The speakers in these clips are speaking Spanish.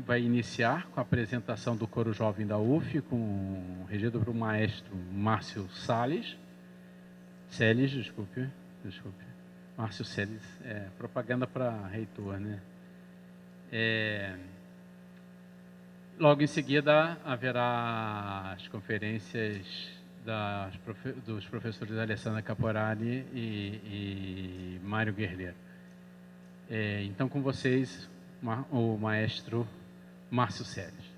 vai iniciar com a apresentação do coro jovem da UF, regido pelo maestro Márcio Celes, desculpe. Márcio Celes, propaganda para reitor, né? Logo em seguida haverá as conferências dos professores Alessandra Caporali e Mário Guerreiro. Então, com vocês, o maestro Márcio Celes.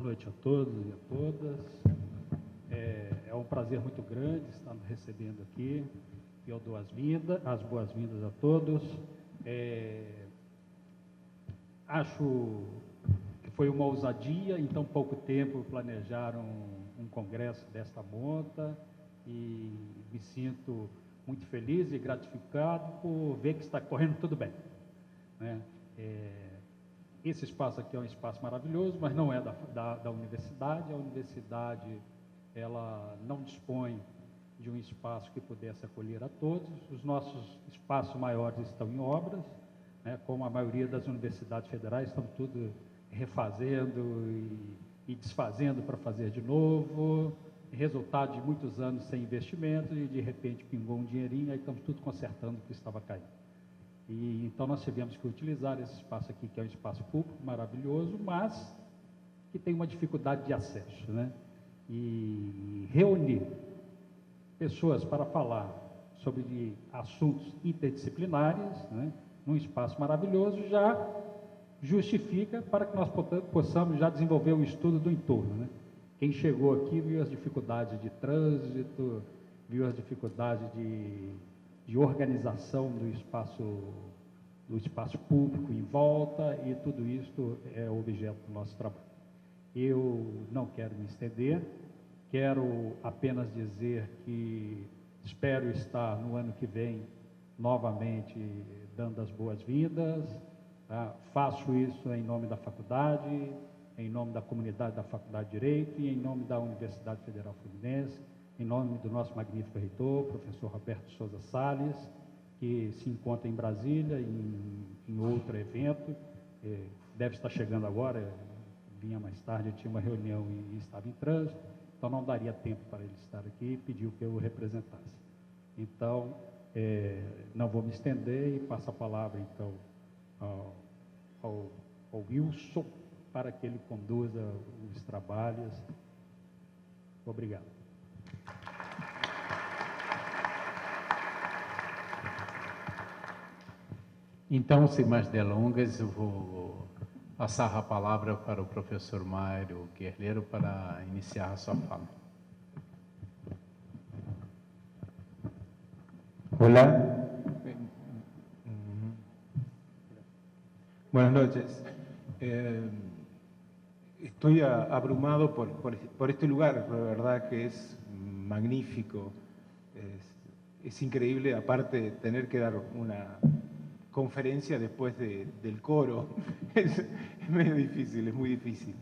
noite a todos e a todas. É um prazer muito grande estar nos recebendo aqui. Eu dou as boas-vindas a todos. Acho que foi uma ousadia, em tão pouco tempo planejaram um congresso desta monta e me sinto muito feliz e gratificado por ver que está correndo tudo bem, né? Esse espaço aqui é um espaço maravilhoso, mas não é da universidade. A universidade, ela não dispõe de um espaço que pudesse acolher a todos. Os nossos espaços maiores estão em obras, né? Como a maioria das universidades federais, estão tudo refazendo e desfazendo para fazer de novo. Resultado de muitos anos sem investimento e, de repente, pingou um dinheirinho, aí estamos tudo consertando o que estava caindo. E então nós tivemos que utilizar esse espaço aqui, que é um espaço público maravilhoso, mas que tem uma dificuldade de acesso, né? E reunir pessoas para falar sobre assuntos interdisciplinares, né, num espaço maravilhoso, já justifica para que nós possamos já desenvolver o estudo do entorno, né? Quem chegou aqui viu as dificuldades de trânsito, viu as dificuldades de organização do espaço público em volta, e tudo isso é objeto do nosso trabalho. Eu não quero me estender, quero apenas dizer que espero estar no ano que vem novamente dando as boas-vindas. Tá? Faço isso em nome da faculdade, em nome da comunidade da Faculdade de Direito e em nome da Universidade Federal Fluminense, em nome do nosso magnífico reitor, professor Roberto Souza Salles, que se encontra em Brasília, em outro evento, deve estar chegando agora, vinha mais tarde, tinha uma reunião e estava em trânsito, então não daria tempo para ele estar aqui e pediu que eu o representasse. Então, não vou me estender e passo a palavra, então, ao Wilson, para que ele conduza os trabalhos. Obrigado. Então, sem mais delongas, eu vou passar a palavra para o professor Mário Guerleiro para iniciar a sua fala. Hola. Buenas noches. Estoy abrumado por este lugar, la verdad que es magnífico, es increíble, aparte tener que dar una conferencia después del coro, es medio difícil, es muy difícil.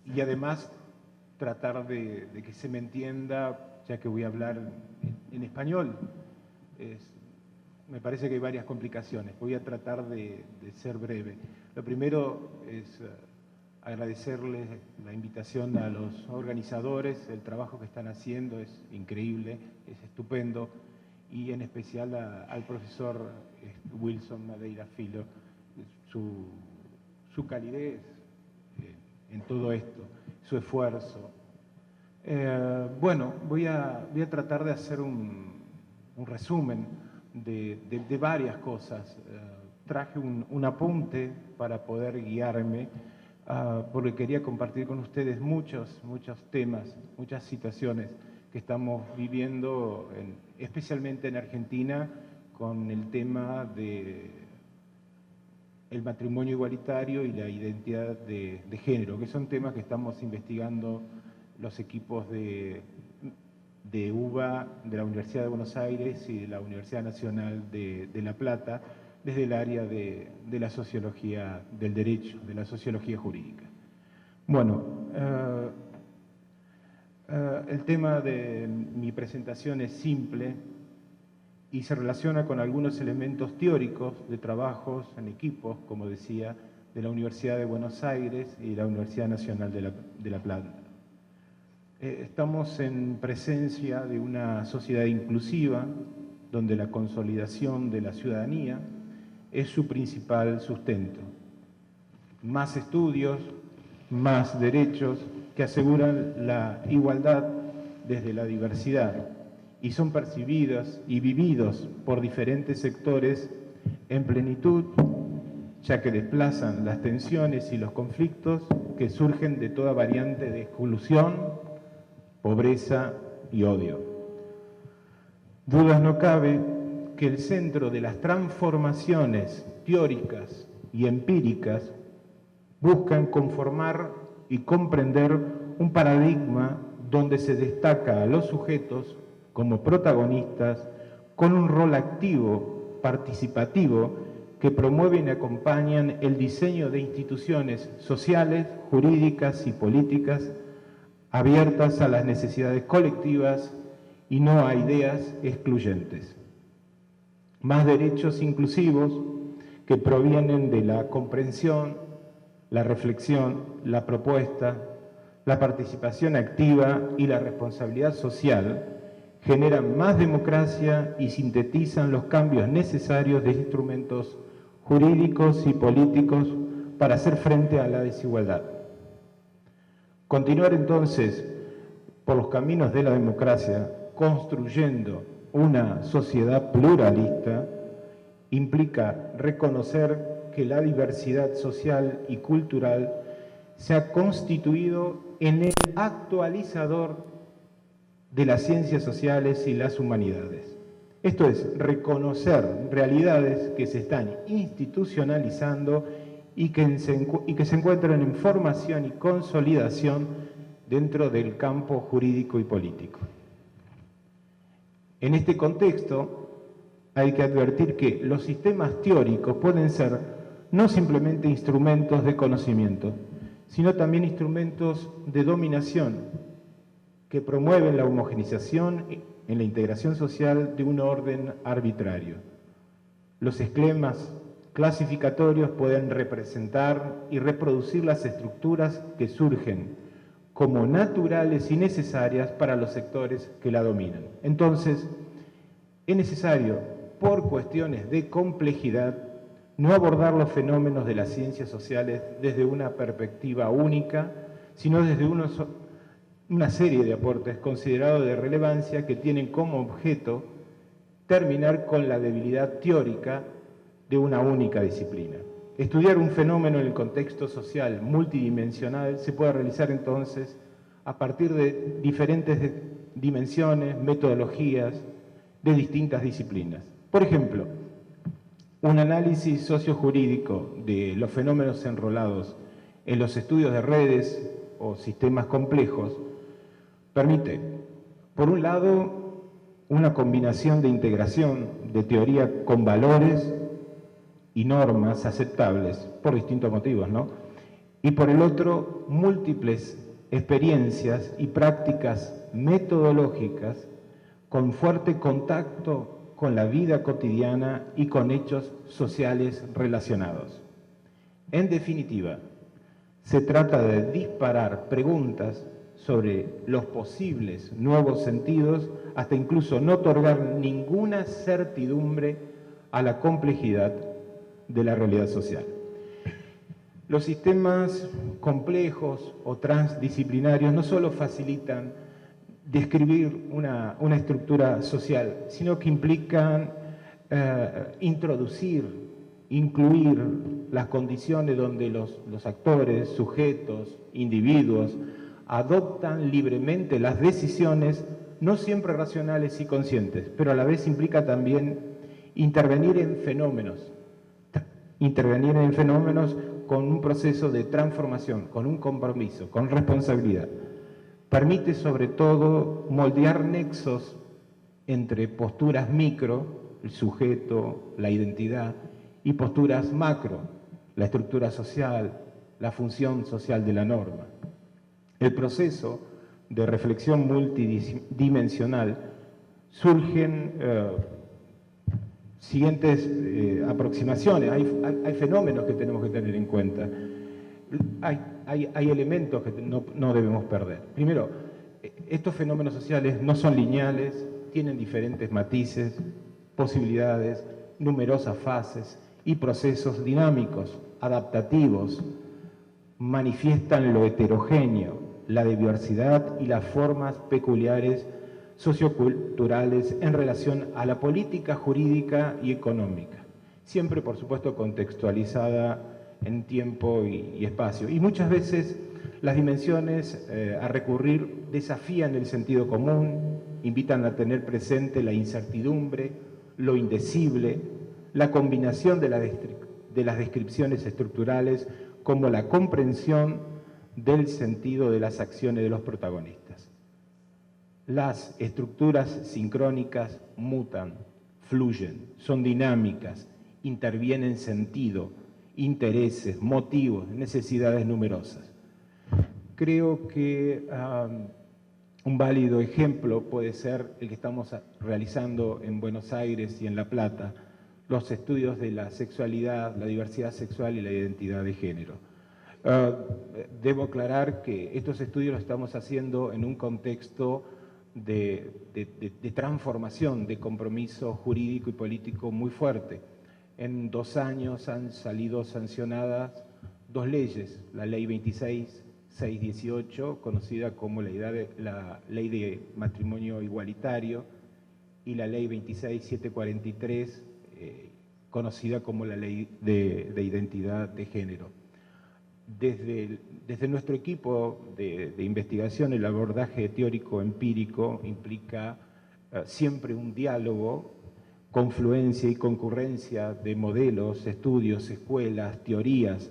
Y además tratar de que se me entienda, ya que voy a hablar en español, me parece que hay varias complicaciones. Voy a tratar de ser breve. Lo primero es agradecerles la invitación a los organizadores. El trabajo que están haciendo es increíble, es estupendo, y en especial al profesor Wilson Madeira Filo, su calidez en todo esto, su esfuerzo. Bueno, voy a tratar de hacer un resumen de varias cosas. Traje un apunte para poder guiarme, porque quería compartir con ustedes muchos temas, muchas situaciones que estamos viviendo, especialmente en Argentina, con el tema del matrimonio igualitario y la identidad de género, que son temas que estamos investigando los equipos de UBA, de la Universidad de Buenos Aires y de la Universidad Nacional de La Plata, desde el área de la sociología del derecho, de la sociología jurídica. Bueno, el tema de mi presentación es simple y se relaciona con algunos elementos teóricos de trabajos en equipos, como decía, de la Universidad de Buenos Aires y la Universidad Nacional de La Plata. Estamos en presencia de una sociedad inclusiva, donde la consolidación de la ciudadanía es su principal sustento. Más estudios, más derechos que aseguran la igualdad desde la diversidad y son percibidos y vividos por diferentes sectores en plenitud, ya que desplazan las tensiones y los conflictos que surgen de toda variante de exclusión, pobreza y odio. Dudas no cabe que el centro de las transformaciones teóricas y empíricas buscan conformar y comprender un paradigma donde se destaca a los sujetos como protagonistas con un rol activo, participativo, que promueven y acompañan el diseño de instituciones sociales, jurídicas y políticas abiertas a las necesidades colectivas y no a ideas excluyentes. Más derechos inclusivos que provienen de la comprensión, la reflexión, la propuesta, la participación activa y la responsabilidad social generan más democracia y sintetizan los cambios necesarios de instrumentos jurídicos y políticos para hacer frente a la desigualdad. Continuar entonces por los caminos de la democracia, construyendo una sociedad pluralista, implica reconocer que la diversidad social y cultural se ha constituido en el actualizador de las ciencias sociales y las humanidades. Esto es, reconocer realidades que se están institucionalizando y que se encuentran en formación y consolidación dentro del campo jurídico y político. En este contexto, hay que advertir que los sistemas teóricos pueden ser no simplemente instrumentos de conocimiento, sino también instrumentos de dominación que promueven la homogeneización en la integración social de un orden arbitrario. Los esquemas clasificatorios pueden representar y reproducir las estructuras que surgen como naturales y necesarias para los sectores que la dominan. Entonces, es necesario, por cuestiones de complejidad, no abordar los fenómenos de las ciencias sociales desde una perspectiva única, sino desde una serie de aportes considerados de relevancia que tienen como objeto terminar con la debilidad teórica de una única disciplina. Estudiar un fenómeno en el contexto social multidimensional se puede realizar entonces a partir de diferentes dimensiones, metodologías de distintas disciplinas. Por ejemplo, un análisis sociojurídico de los fenómenos enrolados en los estudios de redes o sistemas complejos permite, por un lado, una combinación de integración de teoría con valores y normas aceptables por distintos motivos, ¿no? Y por el otro, múltiples experiencias y prácticas metodológicas con fuerte contacto con la vida cotidiana y con hechos sociales relacionados. En definitiva, se trata de disparar preguntas sobre los posibles nuevos sentidos, hasta incluso no otorgar ninguna certidumbre a la complejidad de la realidad social. Los sistemas complejos o transdisciplinarios no solo facilitan describir una estructura social, sino que implican incluir las condiciones donde los actores, sujetos, individuos, adoptan libremente las decisiones, no siempre racionales y conscientes, pero a la vez implica también intervenir en fenómenos con un proceso de transformación, con un compromiso, con responsabilidad. Permite sobre todo moldear nexos entre posturas micro, el sujeto, la identidad, y posturas macro, la estructura social, la función social de la norma. El proceso de reflexión multidimensional surgen siguientes aproximaciones. Hay fenómenos que tenemos que tener en cuenta. Hay elementos que no debemos perder. Primero, estos fenómenos sociales no son lineales, tienen diferentes matices, posibilidades, numerosas fases y procesos dinámicos, adaptativos, manifiestan lo heterogéneo, la diversidad y las formas peculiares socioculturales en relación a la política jurídica y económica. siempre, por supuesto, contextualizada en tiempo y espacio. Y muchas veces las dimensiones a recurrir desafían el sentido común, invitan a tener presente la incertidumbre, lo indecible, la combinación de las descripciones estructurales como la comprensión del sentido de las acciones de los protagonistas. Las estructuras sincrónicas mutan, fluyen, son dinámicas, intervienen sentido, intereses, motivos, necesidades numerosas. Creo que un válido ejemplo puede ser el que estamos realizando en Buenos Aires y en La Plata, los estudios de la sexualidad, la diversidad sexual y la identidad de género. Debo aclarar que estos estudios los estamos haciendo en un contexto de transformación, de compromiso jurídico y político muy fuerte. En 2 años han salido sancionadas 2 leyes, la Ley 26.618, conocida como la Ley de Matrimonio Igualitario, y la Ley 26.743, conocida como la Ley de Identidad de Género. Desde nuestro equipo de investigación, el abordaje teórico-empírico implica siempre un diálogo, confluencia y concurrencia de modelos, estudios, escuelas, teorías,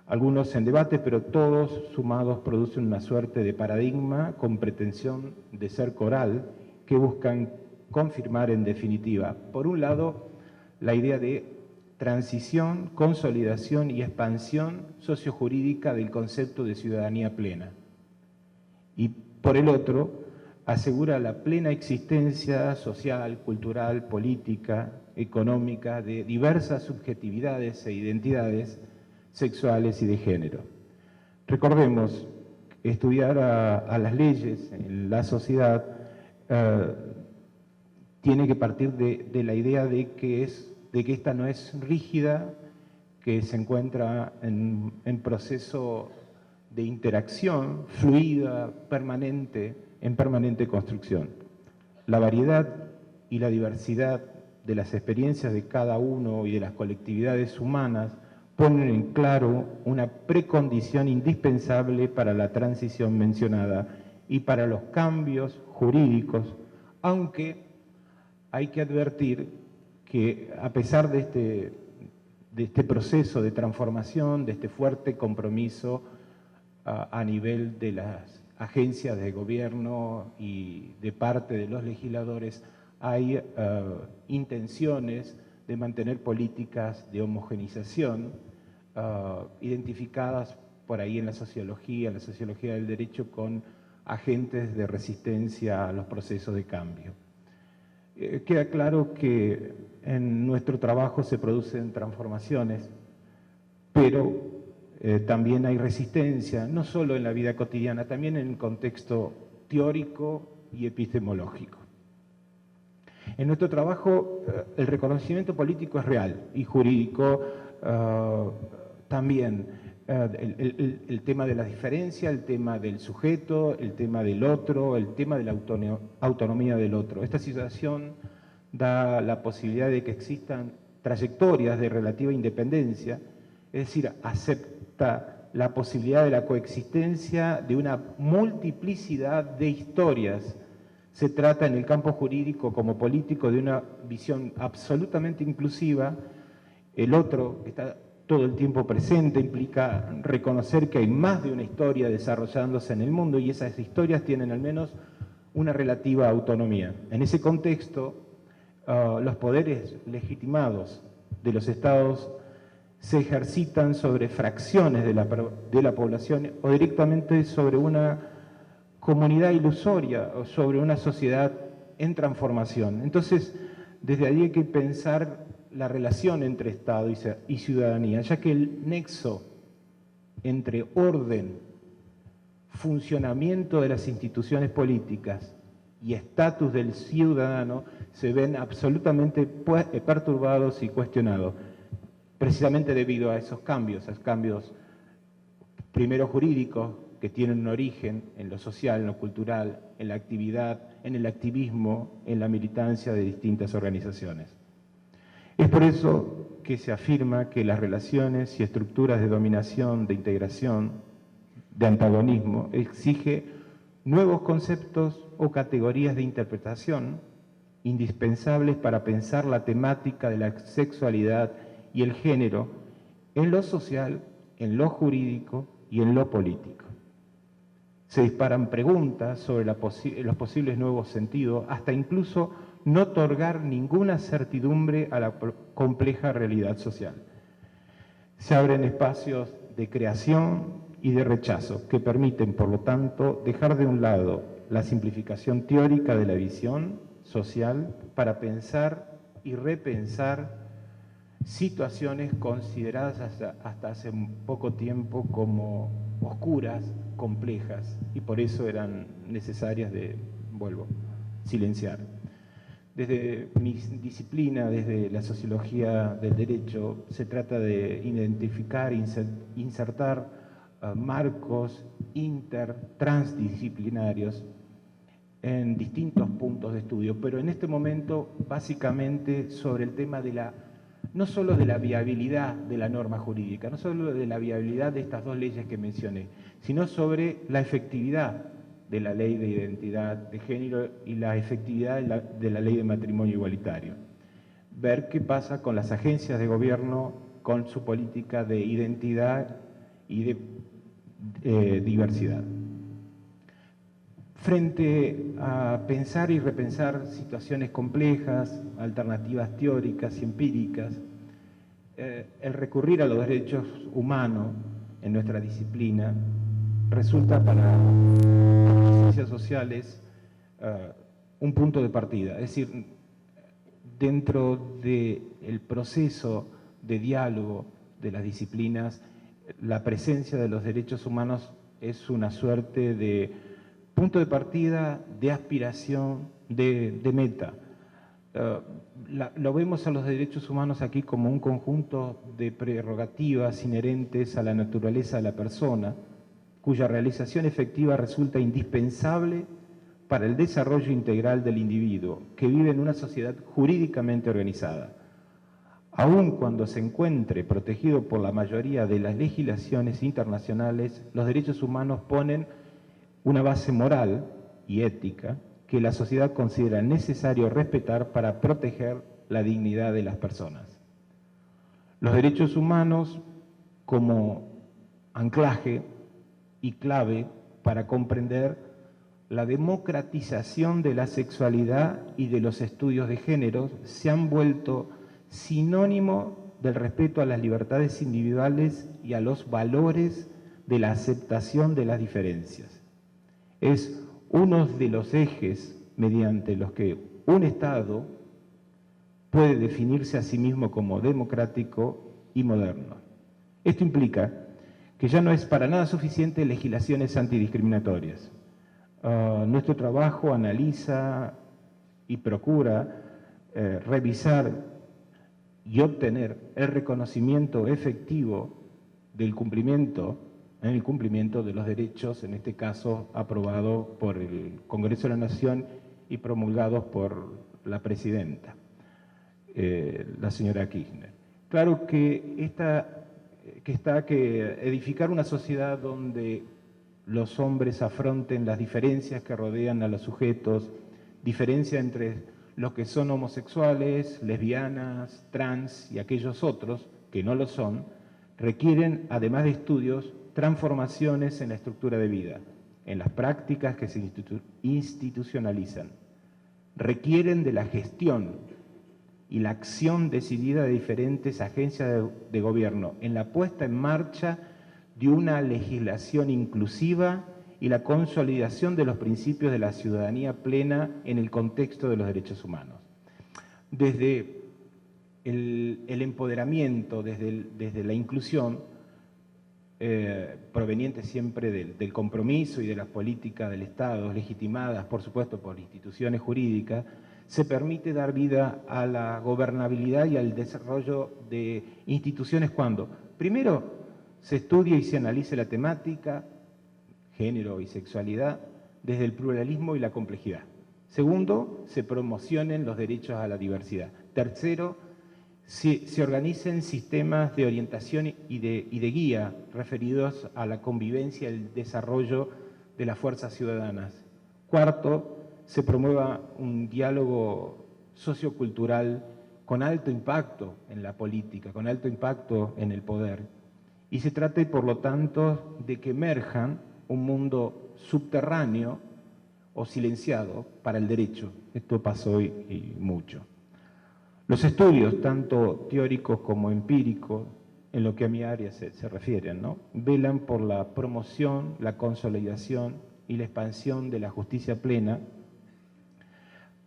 algunos en debate, pero todos sumados producen una suerte de paradigma con pretensión de ser coral que buscan confirmar en definitiva, por un lado, la idea de transición, consolidación y expansión sociojurídica del concepto de ciudadanía plena. Y por el otro, asegura la plena existencia social, cultural, política, económica de diversas subjetividades e identidades sexuales y de género. Recordemos, estudiar a las leyes en la sociedad tiene que partir de la idea de que esta no es rígida, que se encuentra en proceso de interacción fluida, permanente, en permanente construcción. La variedad y la diversidad de las experiencias de cada uno y de las colectividades humanas ponen en claro una precondición indispensable para la transición mencionada y para los cambios jurídicos, aunque hay que advertir que a pesar de este proceso de transformación, de este fuerte compromiso a nivel de las agencias de gobierno y de parte de los legisladores, hay intenciones de mantener políticas de homogenización identificadas por ahí en la sociología del derecho con agentes de resistencia a los procesos de cambio. Queda claro que en nuestro trabajo se producen transformaciones, pero también hay resistencia, no solo en la vida cotidiana, también en el contexto teórico y epistemológico. En nuestro trabajo el reconocimiento político es real y jurídico también. El tema de la diferencia, el tema del sujeto, el tema del otro, el tema de la autonomía del otro. Esta situación da la posibilidad de que existan trayectorias de relativa independencia, es decir, acepta la posibilidad de la coexistencia de una multiplicidad de historias. Se trata en el campo jurídico como político de una visión absolutamente inclusiva. El otro está todo el tiempo presente, implica reconocer que hay más de una historia desarrollándose en el mundo y esas historias tienen al menos una relativa autonomía. En ese contexto, los poderes legitimados de los estados se ejercitan sobre fracciones de la población o directamente sobre una comunidad ilusoria o sobre una sociedad en transformación. Entonces, desde allí hay que pensar la relación entre Estado y ciudadanía, ya que el nexo entre orden, funcionamiento de las instituciones políticas y estatus del ciudadano se ven absolutamente perturbados y cuestionados, precisamente debido a esos cambios primero jurídicos, que tienen un origen en lo social, en lo cultural, en la actividad, en el activismo, en la militancia de distintas organizaciones. Es por eso que se afirma que las relaciones y estructuras de dominación, de integración, de antagonismo, exige nuevos conceptos o categorías de interpretación indispensables para pensar la temática de la sexualidad y el género en lo social, en lo jurídico y en lo político. Se disparan preguntas sobre los posibles nuevos sentidos, hasta incluso no otorgar ninguna certidumbre a la compleja realidad social. Se abren espacios de creación y de rechazo que permiten, por lo tanto, dejar de un lado la simplificación teórica de la visión social para pensar y repensar situaciones consideradas hasta hace poco tiempo como oscuras, complejas, y por eso eran necesarias de, silenciar. Desde mi disciplina, desde la sociología del derecho, se trata de identificar, insertar marcos transdisciplinarios en distintos puntos de estudio, pero en este momento básicamente sobre el tema de no solo de la viabilidad de la norma jurídica, no solo de la viabilidad de estas dos leyes que mencioné, sino sobre la efectividad de la ley de identidad de género y la efectividad de la ley de matrimonio igualitario. Ver qué pasa con las agencias de gobierno, con su política de identidad y de diversidad. Frente a pensar y repensar situaciones complejas, alternativas teóricas y empíricas, el recurrir a los derechos humanos en nuestra disciplina resulta para las ciencias sociales un punto de partida. Es decir, dentro del proceso de diálogo de las disciplinas, la presencia de los derechos humanos es una suerte de punto de partida, de aspiración, de meta. Lo vemos a los derechos humanos aquí como un conjunto de prerrogativas inherentes a la naturaleza de la persona, cuya realización efectiva resulta indispensable para el desarrollo integral del individuo, que vive en una sociedad jurídicamente organizada. Aun cuando se encuentre protegido por la mayoría de las legislaciones internacionales, los derechos humanos ponen una base moral y ética que la sociedad considera necesario respetar para proteger la dignidad de las personas. Los derechos humanos como anclaje y clave para comprender la democratización de la sexualidad y de los estudios de género se han vuelto sinónimo del respeto a las libertades individuales y a los valores de la aceptación de las diferencias. Es uno de los ejes mediante los que un Estado puede definirse a sí mismo como democrático y moderno. Esto implica que ya no es para nada suficiente legislaciones antidiscriminatorias. Nuestro trabajo analiza y procura revisar y obtener el reconocimiento efectivo del cumplimiento en el cumplimiento de los derechos, en este caso aprobado por el Congreso de la Nación y promulgados por la presidenta, la señora Kirchner. Claro que edificar una sociedad donde los hombres afronten las diferencias que rodean a los sujetos, diferencia entre los que son homosexuales, lesbianas, trans y aquellos otros que no lo son, requieren, además de estudios, transformaciones en la estructura de vida, en las prácticas que se institucionalizan. Requieren de la gestión y la acción decidida de diferentes agencias de gobierno en la puesta en marcha de una legislación inclusiva y la consolidación de los principios de la ciudadanía plena en el contexto de los derechos humanos. Desde el empoderamiento, desde la inclusión, proveniente siempre del compromiso y de las políticas del Estado, legitimadas, por supuesto, por instituciones jurídicas, se permite dar vida a la gobernabilidad y al desarrollo de instituciones cuando, primero, se estudia y se analice la temática, género y sexualidad, desde el pluralismo y la complejidad. Segundo, se promocionen los derechos a la diversidad. Tercero, se organicen sistemas de orientación y de guía referidos a la convivencia y el desarrollo de las fuerzas ciudadanas. Cuarto, se promueva un diálogo sociocultural con alto impacto en la política, con alto impacto en el poder. Y se trate, por lo tanto, de que emerjan un mundo subterráneo o silenciado para el derecho. Esto pasó y mucho. Los estudios, tanto teóricos como empíricos, en lo que a mi área se refieren, ¿no?, velan por la promoción, la consolidación y la expansión de la justicia plena,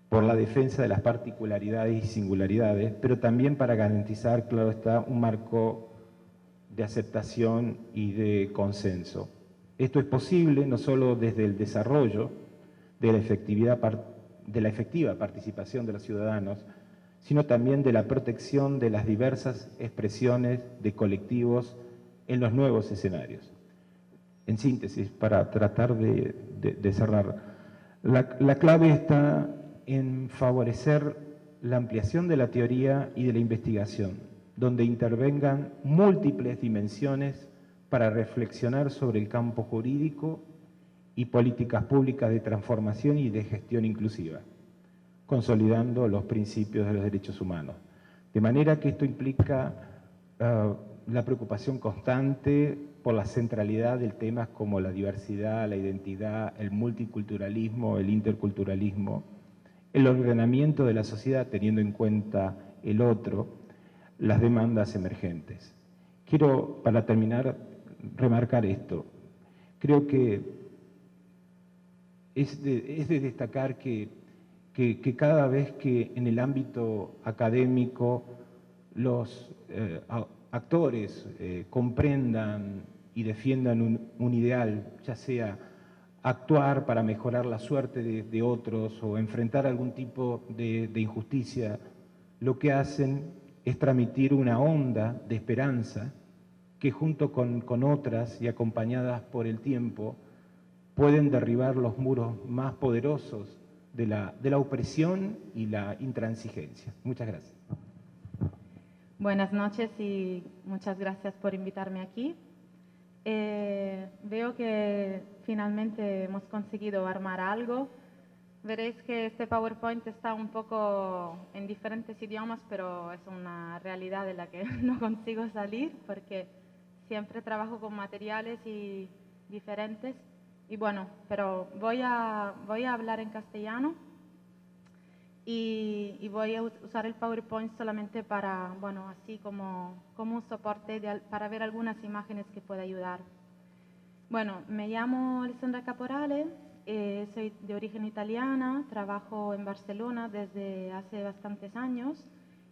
por la defensa de las particularidades y singularidades, pero también para garantizar, claro está, un marco de aceptación y de consenso. Esto es posible no solo desde el desarrollo de la efectiva participación de los ciudadanos, sino también de la protección de las diversas expresiones de colectivos en los nuevos escenarios. En síntesis, para tratar de cerrar, la clave está en favorecer la ampliación de la teoría y de la investigación, donde intervengan múltiples dimensiones para reflexionar sobre el campo jurídico y políticas públicas de transformación y de gestión inclusiva, consolidando los principios de los derechos humanos. De manera que esto implica la preocupación constante por la centralidad de temas como la diversidad, la identidad, el multiculturalismo, el interculturalismo, el ordenamiento de la sociedad teniendo en cuenta el otro, las demandas emergentes. Quiero, para terminar, remarcar esto. Creo que es de destacar que cada vez que en el ámbito académico los actores comprendan y defiendan un ideal, ya sea actuar para mejorar la suerte de otros o enfrentar algún tipo de injusticia, lo que hacen es transmitir una onda de esperanza que junto con otras y acompañadas por el tiempo pueden derribar los muros más poderosos de la opresión y la intransigencia. Muchas gracias. Buenas noches y muchas gracias por invitarme aquí. Veo que finalmente hemos conseguido armar algo. Veréis que este PowerPoint está un poco en diferentes idiomas, pero es una realidad de la que no consigo salir porque siempre trabajo con materiales diferentes. Y bueno, pero voy a hablar en castellano y voy a usar el PowerPoint solamente para, bueno, así como un soporte para ver algunas imágenes que pueda ayudar. Bueno, me llamo Alessandra Caporale, soy de origen italiana, trabajo en Barcelona desde hace bastantes años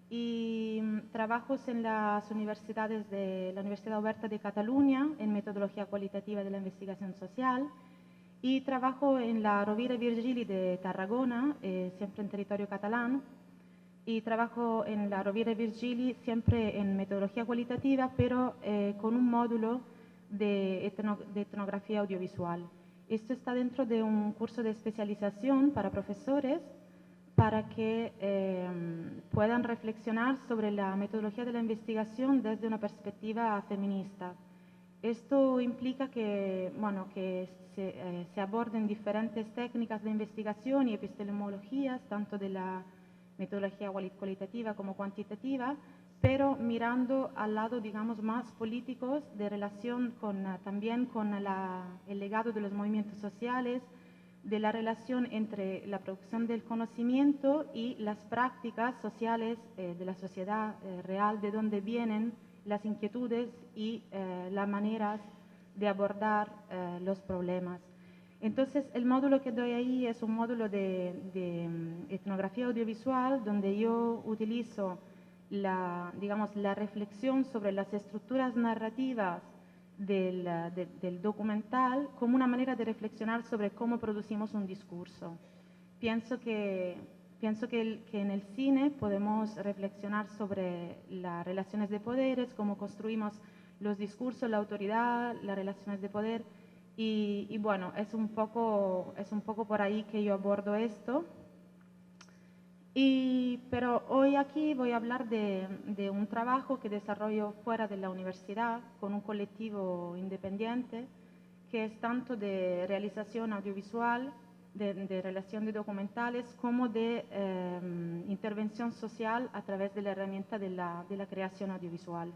y trabajo en las universidades de la Universidad Oberta de Cataluña en metodología cualitativa de la investigación social y trabajo en la Rovira i Virgili de Tarragona, siempre en territorio catalán, y trabajo en la Rovira i Virgili siempre en metodología cualitativa, pero con un módulo de etnografía audiovisual. Esto está dentro de un curso de especialización para profesores para que puedan reflexionar sobre la metodología de la investigación desde una perspectiva feminista. Esto implica que, bueno, que se aborden diferentes técnicas de investigación y epistemologías, tanto de la metodología cualitativa como cuantitativa, pero mirando al lado, digamos, más políticos de relación también con el legado de los movimientos sociales, de la relación entre la producción del conocimiento y las prácticas sociales de la sociedad real, de donde vienen las inquietudes y las maneras de abordar los problemas. Entonces, el módulo que doy ahí es un módulo de etnografía audiovisual, donde yo utilizo la reflexión sobre las estructuras narrativas del documental como una manera de reflexionar sobre cómo producimos un discurso. Pienso que en el cine podemos reflexionar sobre las relaciones de poderes, cómo construimos los discursos, la autoridad, las relaciones de poder, y bueno, es un poco por ahí que yo abordo esto. Pero hoy aquí voy a hablar de un trabajo que desarrollo fuera de la universidad con un colectivo independiente que es tanto de realización audiovisual, de relación de documentales, como de intervención social a través de la herramienta de la creación audiovisual.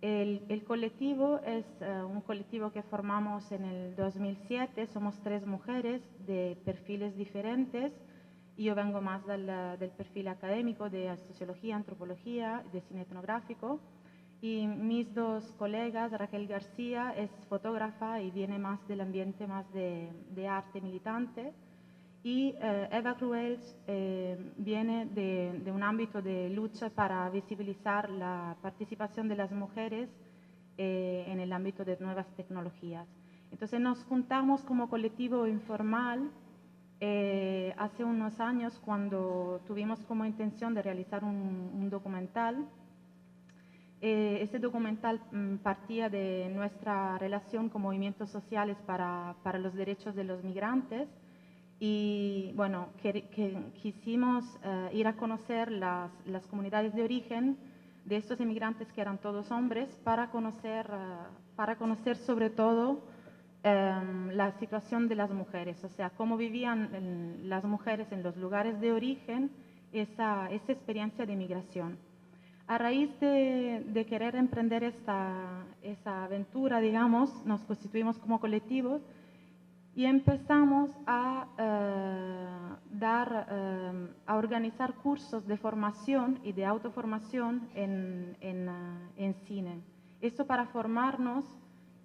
El colectivo es un colectivo que formamos en el 2007, somos 3 mujeres de perfiles diferentes. Yo vengo más del perfil académico de sociología, antropología, de cine etnográfico. Y mis 2 colegas, Raquel García es fotógrafa y viene más del ambiente más de arte militante. Y Eva Cruels viene de un ámbito de lucha para visibilizar la participación de las mujeres en el ámbito de nuevas tecnologías. Entonces nos juntamos como colectivo informal hace unos años cuando tuvimos como intención de realizar un documental. Este documental partía de nuestra relación con movimientos sociales para los derechos de los migrantes y bueno, quisimos ir a conocer las comunidades de origen de estos inmigrantes que eran todos hombres para conocer sobre todo la situación de las mujeres, o sea, cómo vivían las mujeres en los lugares de origen esa experiencia de migración. A raíz de querer emprender esa aventura, digamos, nos constituimos como colectivos y empezamos a organizar cursos de formación y de autoformación en cine. Esto para formarnos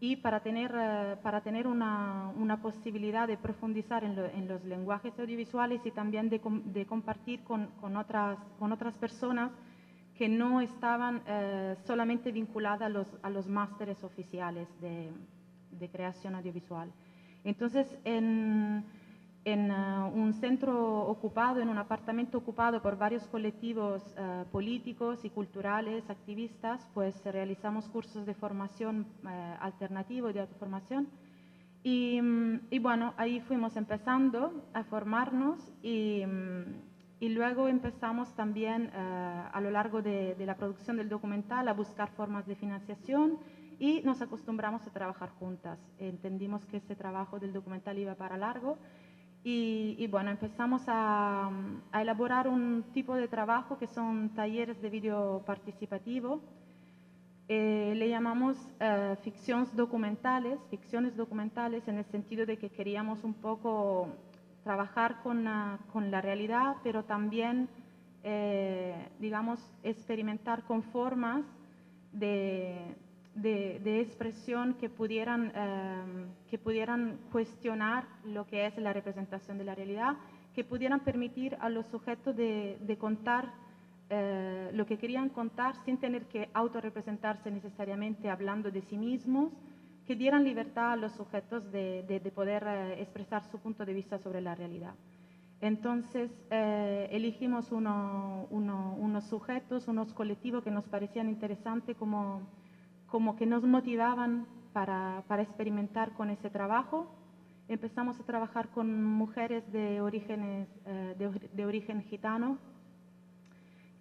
y para tener una posibilidad de profundizar en los lenguajes audiovisuales y también de compartir con otras personas que no estaban solamente vinculadas a los másteres oficiales de creación audiovisual. Entonces, en un centro ocupado, en un apartamento ocupado por varios colectivos políticos y culturales, activistas, pues realizamos cursos de formación alternativo y de autoformación. Y bueno, ahí fuimos empezando a formarnos y luego empezamos también a lo largo de la producción del documental a buscar formas de financiación y nos acostumbramos a trabajar juntas. Entendimos que ese trabajo del documental iba para largo y bueno, empezamos a elaborar un tipo de trabajo que son talleres de vídeo participativo. Le llamamos ficciones documentales en el sentido de que queríamos un poco trabajar con la realidad, pero también, digamos, experimentar con formas de expresión que pudieran cuestionar lo que es la representación de la realidad, que pudieran permitir a los sujetos de contar lo que querían contar sin tener que autorrepresentarse necesariamente hablando de sí mismos, que dieran libertad a los sujetos de poder expresar su punto de vista sobre la realidad. Entonces, elegimos unos sujetos, unos colectivos que nos parecían interesantes como que nos motivaban para experimentar con ese trabajo. Empezamos a trabajar con mujeres de origen gitano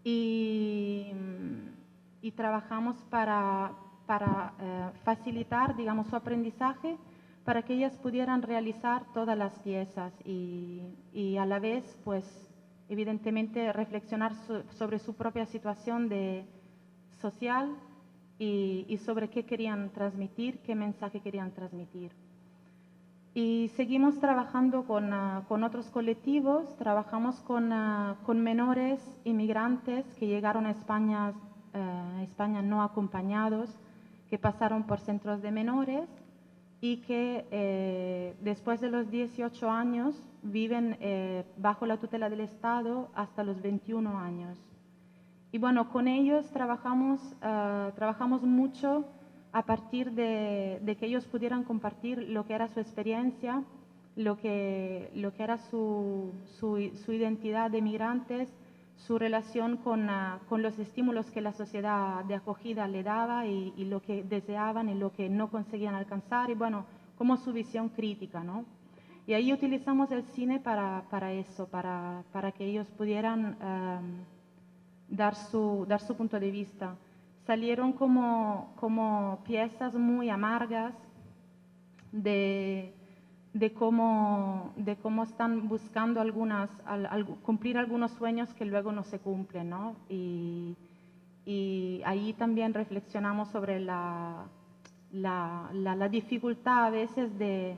y trabajamos para facilitar, digamos, su aprendizaje para que ellas pudieran realizar todas las piezas y a la vez, pues, evidentemente reflexionar sobre su propia situación social y sobre qué querían transmitir, qué mensaje querían transmitir. Y seguimos trabajando con otros colectivos, trabajamos con menores inmigrantes que llegaron a España no acompañados, que pasaron por centros de menores y que después de los 18 años viven bajo la tutela del Estado hasta los 21 años. Y bueno, con ellos trabajamos mucho a partir de que ellos pudieran compartir lo que era su experiencia, lo que era su identidad de migrantes, su relación con los estímulos que la sociedad de acogida le daba y lo que deseaban y lo que no conseguían alcanzar, y bueno, como su visión crítica, ¿no? Y ahí utilizamos el cine para eso, para que ellos pudieran dar su punto de vista. Salieron como piezas muy amargas de cómo están buscando cumplir algunos sueños que luego no se cumplen, ¿no? Y ahí también reflexionamos sobre la dificultad a veces de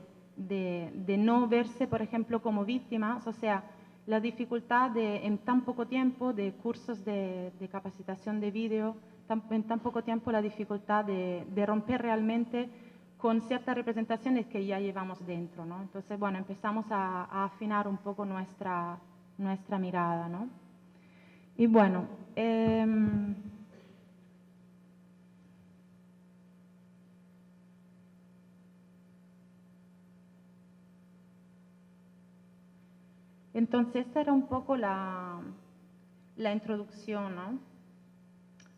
no verse, por ejemplo, como víctimas, o sea, la dificultad en tan poco tiempo de cursos de capacitación de vídeo, en tan poco tiempo la dificultad de romper realmente con ciertas representaciones que ya llevamos dentro, ¿no? Entonces, bueno, empezamos a afinar un poco nuestra mirada, ¿no? Y bueno, entonces esta era un poco la introducción, ¿no?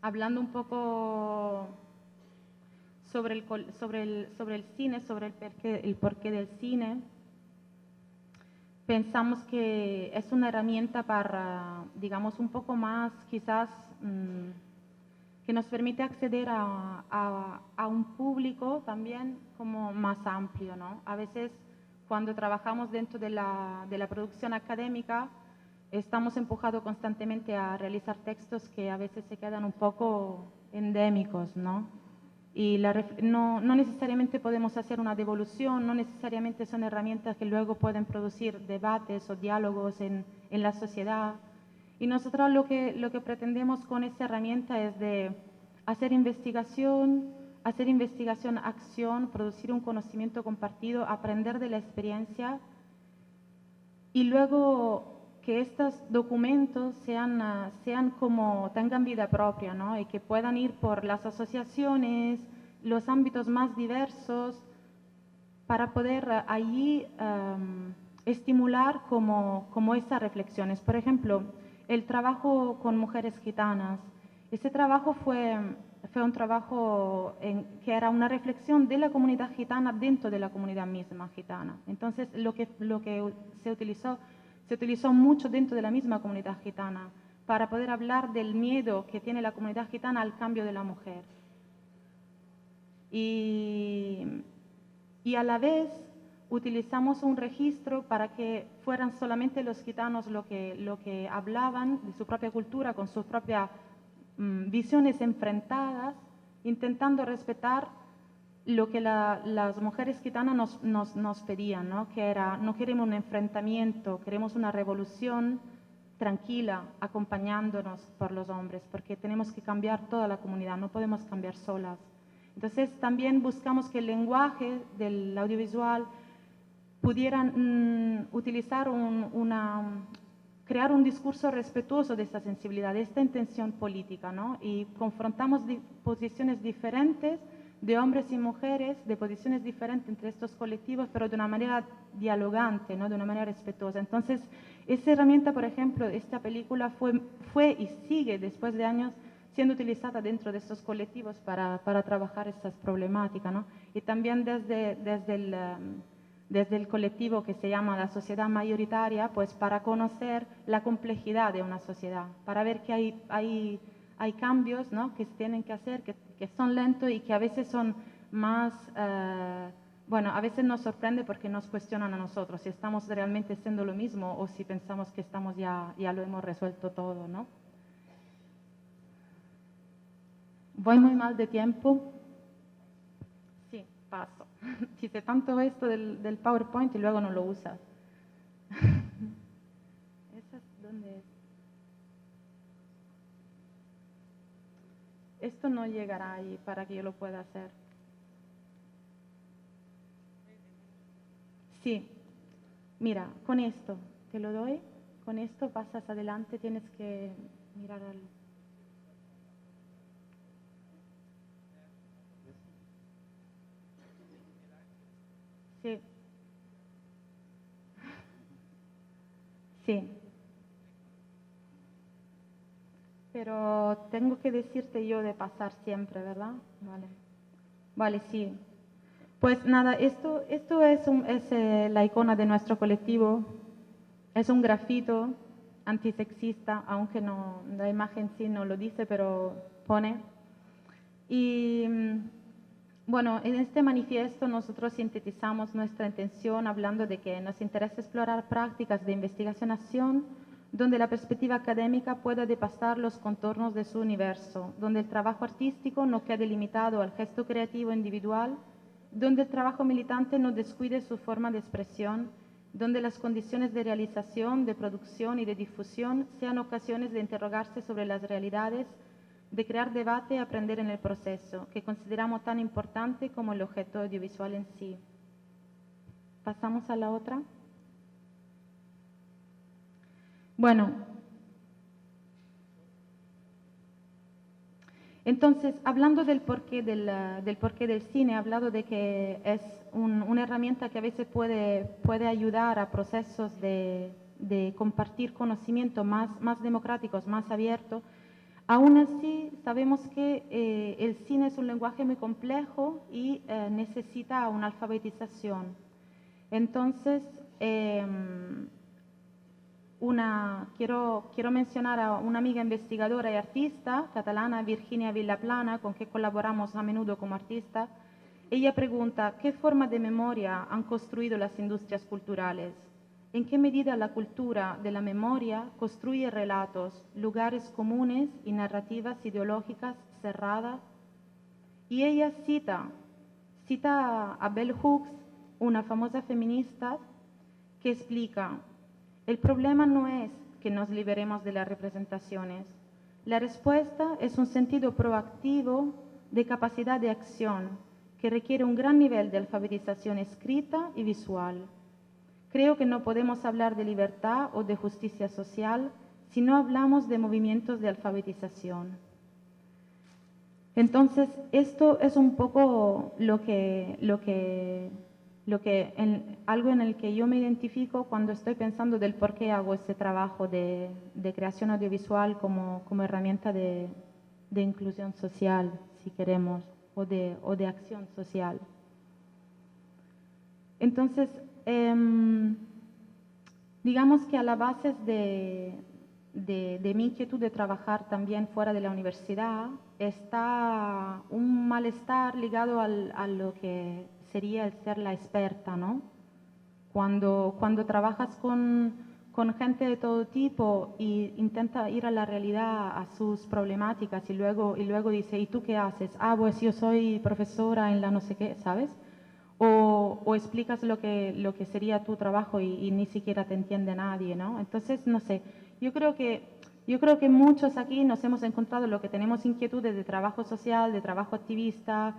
Hablando un poco sobre el cine, sobre el porqué del cine. Pensamos que es una herramienta para, digamos, un poco más, quizás, que nos permite acceder a un público también como más amplio, ¿no? A veces, cuando trabajamos dentro de la producción académica, estamos empujados constantemente a realizar textos que a veces se quedan un poco endémicos, ¿no? Y no necesariamente podemos hacer una devolución, no necesariamente son herramientas que luego pueden producir debates o diálogos en la sociedad. Y nosotros lo que pretendemos con esta herramienta es de hacer investigación, acción, producir un conocimiento compartido, aprender de la experiencia y luego que estos documentos tengan vida propia, ¿no? Y que puedan ir por las asociaciones, los ámbitos más diversos, para poder allí estimular como estas reflexiones. Por ejemplo, el trabajo con mujeres gitanas. Este trabajo fue un trabajo que era una reflexión de la comunidad gitana dentro de la comunidad misma gitana. Entonces, lo que se utilizó mucho dentro de la misma comunidad gitana para poder hablar del miedo que tiene la comunidad gitana al cambio de la mujer. Y a la vez utilizamos un registro para que fueran solamente los gitanos lo que hablaban de su propia cultura, con sus propias visiones enfrentadas, intentando respetar lo que las mujeres gitanas nos pedían, ¿no? Que era, no queremos un enfrentamiento, queremos una revolución tranquila, acompañándonos por los hombres, porque tenemos que cambiar toda la comunidad, no podemos cambiar solas. Entonces también buscamos que el lenguaje del audiovisual pudieran utilizar crear un discurso respetuoso de esta sensibilidad, de esta intención política, ¿no? Y confrontamos posiciones diferentes de hombres y mujeres, de posiciones diferentes entre estos colectivos, pero de una manera dialogante, ¿no? De una manera respetuosa. Entonces, esa herramienta, por ejemplo, esta película fue y sigue después de años siendo utilizada dentro de estos colectivos para trabajar estas problemáticas, ¿no? Y también desde el colectivo que se llama la sociedad mayoritaria, pues para conocer la complejidad de una sociedad, para ver que hay cambios, ¿no? Que se tienen que hacer, que son lentos y que a veces son más, a veces nos sorprende porque nos cuestionan a nosotros si estamos realmente haciendo lo mismo o si pensamos que ya lo hemos resuelto todo, ¿no? ¿Voy muy mal de tiempo? Sí, paso. Hice tanto esto del PowerPoint y luego no lo usas. ¿Esa es dónde es? Esto no llegará ahí para que yo lo pueda hacer. Sí. Mira, con esto, te lo doy. Con esto pasas adelante, tienes que mirar al... Sí. Sí. Pero tengo que decirte yo de pasar siempre, ¿verdad? Vale. Vale, sí. Pues nada, esto es la icona de nuestro colectivo. Es un grafito antisexista, aunque no, la imagen sí no lo dice, pero pone. Y bueno, en este manifiesto nosotros sintetizamos nuestra intención hablando de que nos interesa explorar prácticas de investigación-acción donde la perspectiva académica pueda depasar los contornos de su universo, donde el trabajo artístico no quede limitado al gesto creativo individual, donde el trabajo militante no descuide su forma de expresión, donde las condiciones de realización, de producción y de difusión sean ocasiones de interrogarse sobre las realidades, de crear debate y aprender en el proceso, que consideramos tan importante como el objeto audiovisual en sí. Pasamos a la otra. Bueno, entonces, hablando del porqué del cine, he hablado de que es una herramienta que a veces puede ayudar a procesos de compartir conocimiento más democráticos, más abiertos. Aún así, sabemos que el cine es un lenguaje muy complejo y necesita una alfabetización. Entonces, quiero mencionar a una amiga investigadora y artista catalana, Virginia Vilaplana, con quien colaboramos a menudo como artista. Ella pregunta, ¿qué forma de memoria han construido las industrias culturales? ¿En qué medida la cultura de la memoria construye relatos, lugares comunes y narrativas ideológicas cerradas? Y ella cita a Bell Hooks, una famosa feminista, que explica: el problema no es que nos liberemos de las representaciones. La respuesta es un sentido proactivo de capacidad de acción que requiere un gran nivel de alfabetización escrita y visual. Creo que no podemos hablar de libertad o de justicia social si no hablamos de movimientos de alfabetización. Entonces, esto es un poco algo en el que yo me identifico cuando estoy pensando del por qué hago este trabajo de creación audiovisual como herramienta de inclusión social, si queremos, o de acción social. Entonces, digamos que a la base de mi inquietud de trabajar también fuera de la universidad está un malestar ligado a lo que sería el ser la experta, ¿no? Cuando trabajas con gente de todo tipo e intenta ir a la realidad, a sus problemáticas y luego dice, ¿y tú qué haces? Ah, pues yo soy profesora en la no sé qué, ¿sabes? O explicas lo que sería tu trabajo y ni siquiera te entiende nadie, ¿no? Entonces, no sé, yo creo que muchos aquí nos hemos encontrado lo que tenemos inquietudes de trabajo social, de trabajo activista,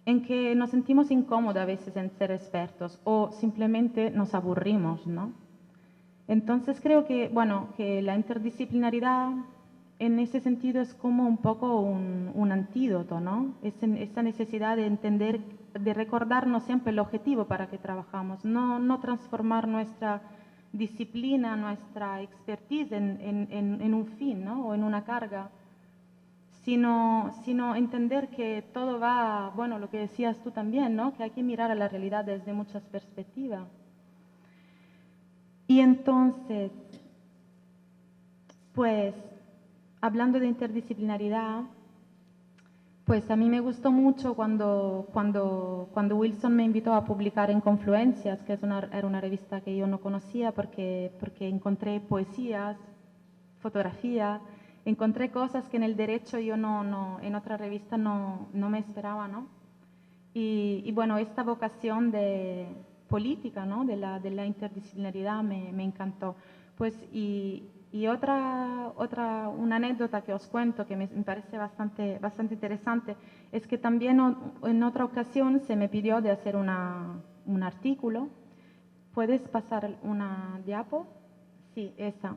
en que nos sentimos incómodos a veces en ser expertos o simplemente nos aburrimos, ¿no? Entonces creo que, bueno, que la interdisciplinaridad en ese sentido es como un poco un antídoto, ¿no? Esa necesidad de entender, de recordarnos siempre el objetivo para que trabajamos, no transformar nuestra disciplina, nuestra expertise en un fin, ¿no? O en una carga, sino entender que todo va, bueno, lo que decías tú también, ¿no? Que hay que mirar a la realidad desde muchas perspectivas. Y entonces, pues, hablando de interdisciplinaridad, pues a mí me gustó mucho cuando Wilson me invitó a publicar en Confluencias, que era una revista que yo no conocía porque encontré poesías, fotografía, encontré cosas que en el derecho yo en otra revista no me esperaba, ¿no? Y bueno, esta vocación de política, ¿no? de la interdisciplinaridad me encantó. Pues, y una anécdota que os cuento que me parece bastante interesante es que también en otra ocasión se me pidió de hacer un artículo. ¿Puedes pasar una diapo? Sí, esa.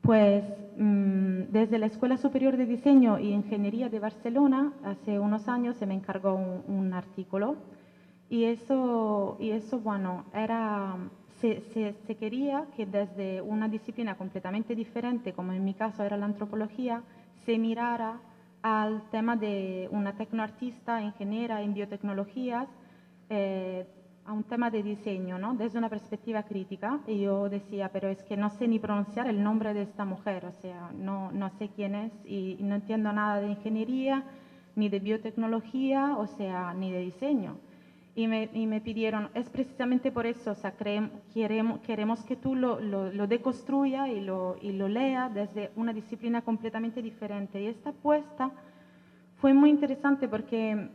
Pues desde la Escuela Superior de Diseño y Ingeniería de Barcelona, hace unos años se me encargó un artículo y eso bueno, se quería que desde una disciplina completamente diferente, como en mi caso era la antropología, se mirara al tema de una tecnoartista, ingeniera en biotecnologías, a un tema de diseño, ¿no? Desde una perspectiva crítica, y yo decía, pero es que no sé ni pronunciar el nombre de esta mujer, o sea, no sé quién es y no entiendo nada de ingeniería, ni de biotecnología, o sea, ni de diseño. Y me pidieron, es precisamente por eso, o sea, queremos que tú lo deconstruya y lo lea desde una disciplina completamente diferente. Y esta apuesta fue muy interesante porque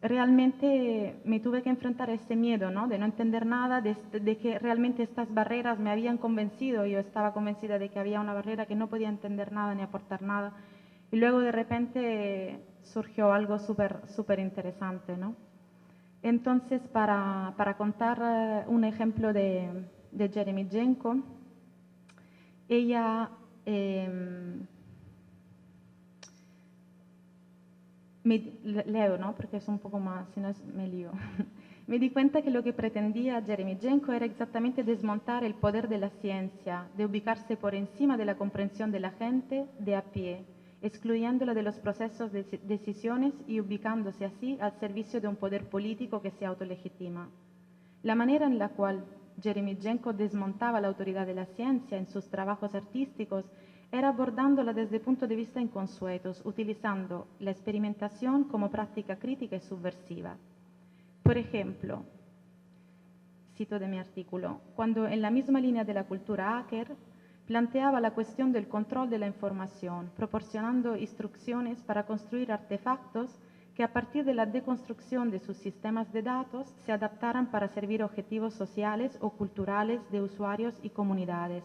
realmente me tuve que enfrentar a ese miedo, ¿no? De no entender nada, de que realmente estas barreras me habían convencido. Yo estaba convencida de que había una barrera que no podía entender nada ni aportar nada. Y luego de repente surgió algo súper interesante, ¿no? Entonces, para contar un ejemplo de Jeremy Jenko, ella leo, ¿no? Porque es un poco más, si no me lío. Me di cuenta que lo que pretendía Jeremy Jenko era exactamente desmontar el poder de la ciencia, de ubicarse por encima de la comprensión de la gente de a pie, excluyéndola de los procesos de decisiones y ubicándose así al servicio de un poder político que se autolegitima. La manera en la cual Jeremy Jenko desmontaba la autoridad de la ciencia en sus trabajos artísticos era abordándola desde puntos de vista inconsuetos, utilizando la experimentación como práctica crítica y subversiva. Por ejemplo, cito de mi artículo, cuando en la misma línea de la cultura hacker planteaba la cuestión del control de la información, proporcionando instrucciones para construir artefactos que a partir de la deconstrucción de sus sistemas de datos se adaptaran para servir objetivos sociales o culturales de usuarios y comunidades.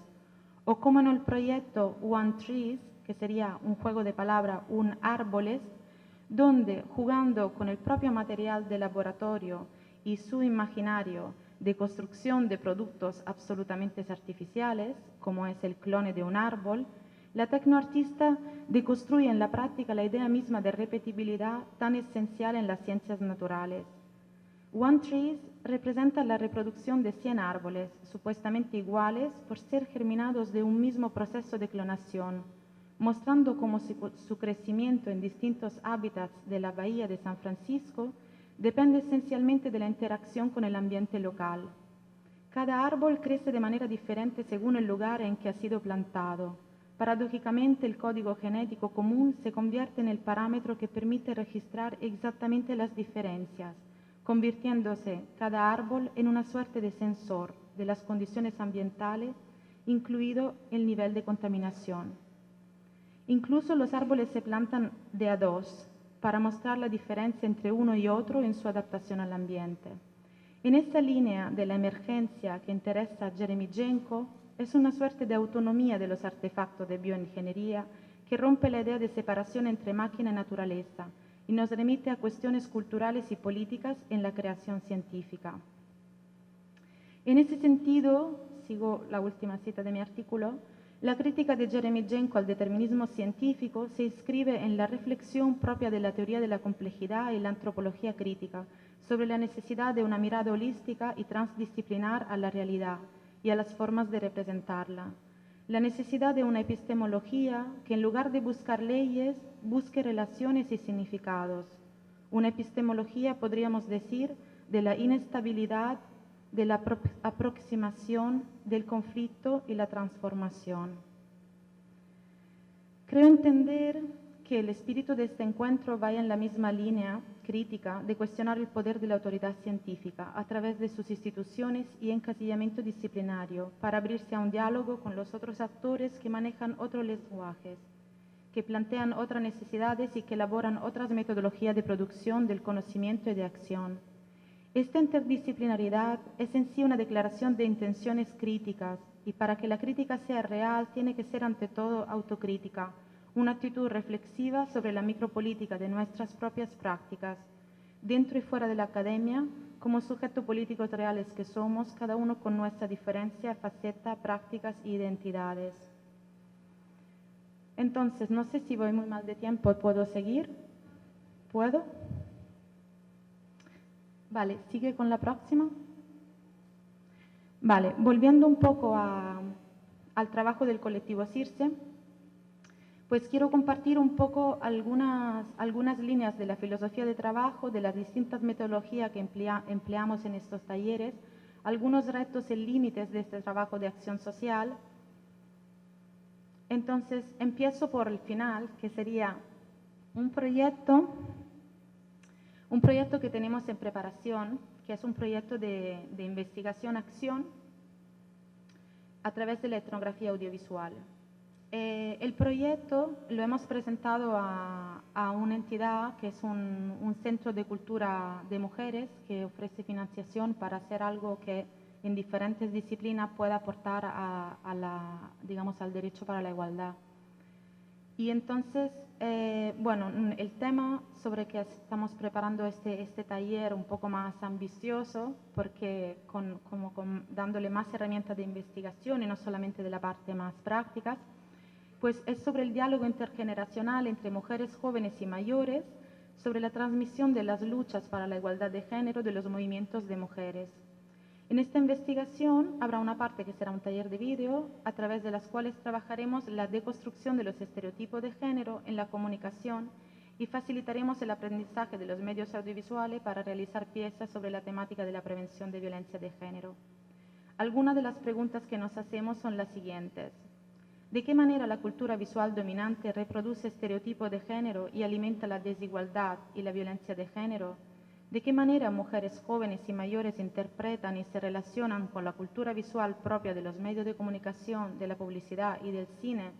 O como en el proyecto One Trees, que sería un juego de palabra, un árboles, donde jugando con el propio material de laboratorio y su imaginario de construcción de productos absolutamente artificiales, como es el clone de un árbol, la tecnoartista deconstruye en la práctica la idea misma de repetibilidad tan esencial en las ciencias naturales. One Trees representa la reproducción de 100 árboles, supuestamente iguales por ser germinados de un mismo proceso de clonación, mostrando cómo su crecimiento en distintos hábitats de la bahía de San Francisco depende esencialmente de la interacción con el ambiente local. Cada árbol crece de manera diferente según el lugar en que ha sido plantado. Paradójicamente, el código genético común se convierte en el parámetro que permite registrar exactamente las diferencias, convirtiéndose cada árbol en una suerte de sensor de las condiciones ambientales, incluido el nivel de contaminación. Incluso los árboles se plantan de a dos, para mostrar la diferencia entre uno y otro en su adaptación al ambiente. En esta línea de la emergencia que interesa a Jeremy Jenko, es una suerte de autonomía de los artefactos de bioingeniería que rompe la idea de separación entre máquina y naturaleza y nos remite a cuestiones culturales y políticas en la creación científica. En ese sentido, sigo la última cita de mi artículo, la crítica de Jeremy Jenko al determinismo científico se inscribe en la reflexión propia de la teoría de la complejidad y la antropología crítica sobre la necesidad de una mirada holística y transdisciplinar a la realidad y a las formas de representarla. La necesidad de una epistemología que en lugar de buscar leyes, busque relaciones y significados. Una epistemología, podríamos decir, de la inestabilidad, de la aproximación, del conflicto y la transformación. Creo entender que el espíritu de este encuentro vaya en la misma línea crítica de cuestionar el poder de la autoridad científica a través de sus instituciones y encasillamiento disciplinario para abrirse a un diálogo con los otros actores que manejan otros lenguajes, que plantean otras necesidades y que elaboran otras metodologías de producción del conocimiento y de acción. Esta interdisciplinaridad es en sí una declaración de intenciones críticas y para que la crítica sea real tiene que ser ante todo autocrítica, una actitud reflexiva sobre la micropolítica de nuestras propias prácticas, dentro y fuera de la academia, como sujetos políticos reales que somos, cada uno con nuestra diferencia, faceta, prácticas e identidades. Entonces, no sé si voy muy mal de tiempo, ¿puedo seguir? ¿Puedo? Vale, ¿sigue con la próxima? Vale, volviendo un poco al trabajo del colectivo CIRSE, pues quiero compartir un poco algunas líneas de la filosofía de trabajo, de las distintas metodologías que empleamos en estos talleres, algunos retos y límites de este trabajo de acción social. Entonces, empiezo por el final, que sería un proyecto que tenemos en preparación, que es un proyecto de investigación-acción a través de la etnografía audiovisual. El proyecto lo hemos presentado a una entidad que es un centro de cultura de mujeres que ofrece financiación para hacer algo que en diferentes disciplinas pueda aportar al derecho para la igualdad. Y entonces, bueno, el tema sobre que estamos preparando este taller un poco más ambicioso, porque dándole más herramientas de investigación y no solamente de la parte más prácticas, pues es sobre el diálogo intergeneracional entre mujeres jóvenes y mayores, sobre la transmisión de las luchas para la igualdad de género de los movimientos de mujeres. En esta investigación habrá una parte que será un taller de vídeo, a través de las cuales trabajaremos la deconstrucción de los estereotipos de género en la comunicación y facilitaremos el aprendizaje de los medios audiovisuales para realizar piezas sobre la temática de la prevención de violencia de género. Algunas de las preguntas que nos hacemos son las siguientes. ¿De qué manera la cultura visual dominante reproduce estereotipos de género y alimenta la desigualdad y la violencia de género? ¿De qué manera mujeres jóvenes y mayores interpretan y se relacionan con la cultura visual propia de los medios de comunicación, de la publicidad y del cine?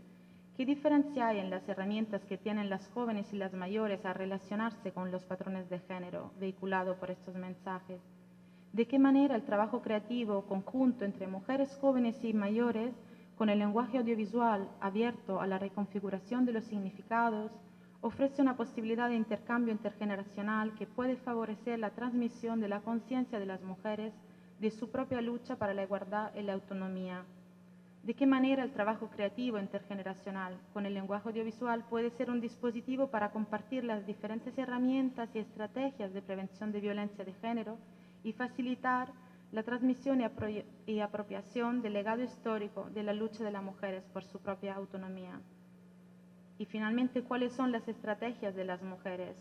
¿Qué diferencia hay en las herramientas que tienen las jóvenes y las mayores a relacionarse con los patrones de género vehiculados por estos mensajes? ¿De qué manera el trabajo creativo conjunto entre mujeres jóvenes y mayores con el lenguaje audiovisual abierto a la reconfiguración de los significados ofrece una posibilidad de intercambio intergeneracional que puede favorecer la transmisión de la conciencia de las mujeres de su propia lucha para la igualdad y la autonomía? ¿De qué manera el trabajo creativo intergeneracional con el lenguaje audiovisual puede ser un dispositivo para compartir las diferentes herramientas y estrategias de prevención de violencia de género y facilitar la transmisión y apropiación del legado histórico de la lucha de las mujeres por su propia autonomía? Y finalmente, ¿cuáles son las estrategias de las mujeres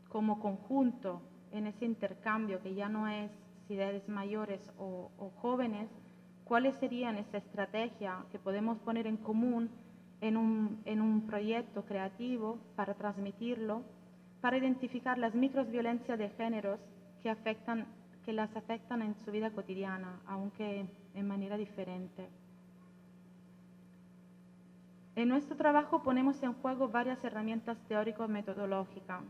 como conjunto en ese intercambio que ya no es si eres mayores o jóvenes? ¿Cuáles serían esa estrategia que podemos poner en común en un proyecto creativo para transmitirlo, para identificar las microviolencias de géneros que las afectan en su vida cotidiana, aunque en manera diferente? En nuestro trabajo ponemos en juego varias herramientas teórico-metodológicas.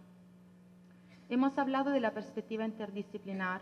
Hemos hablado de la perspectiva interdisciplinar.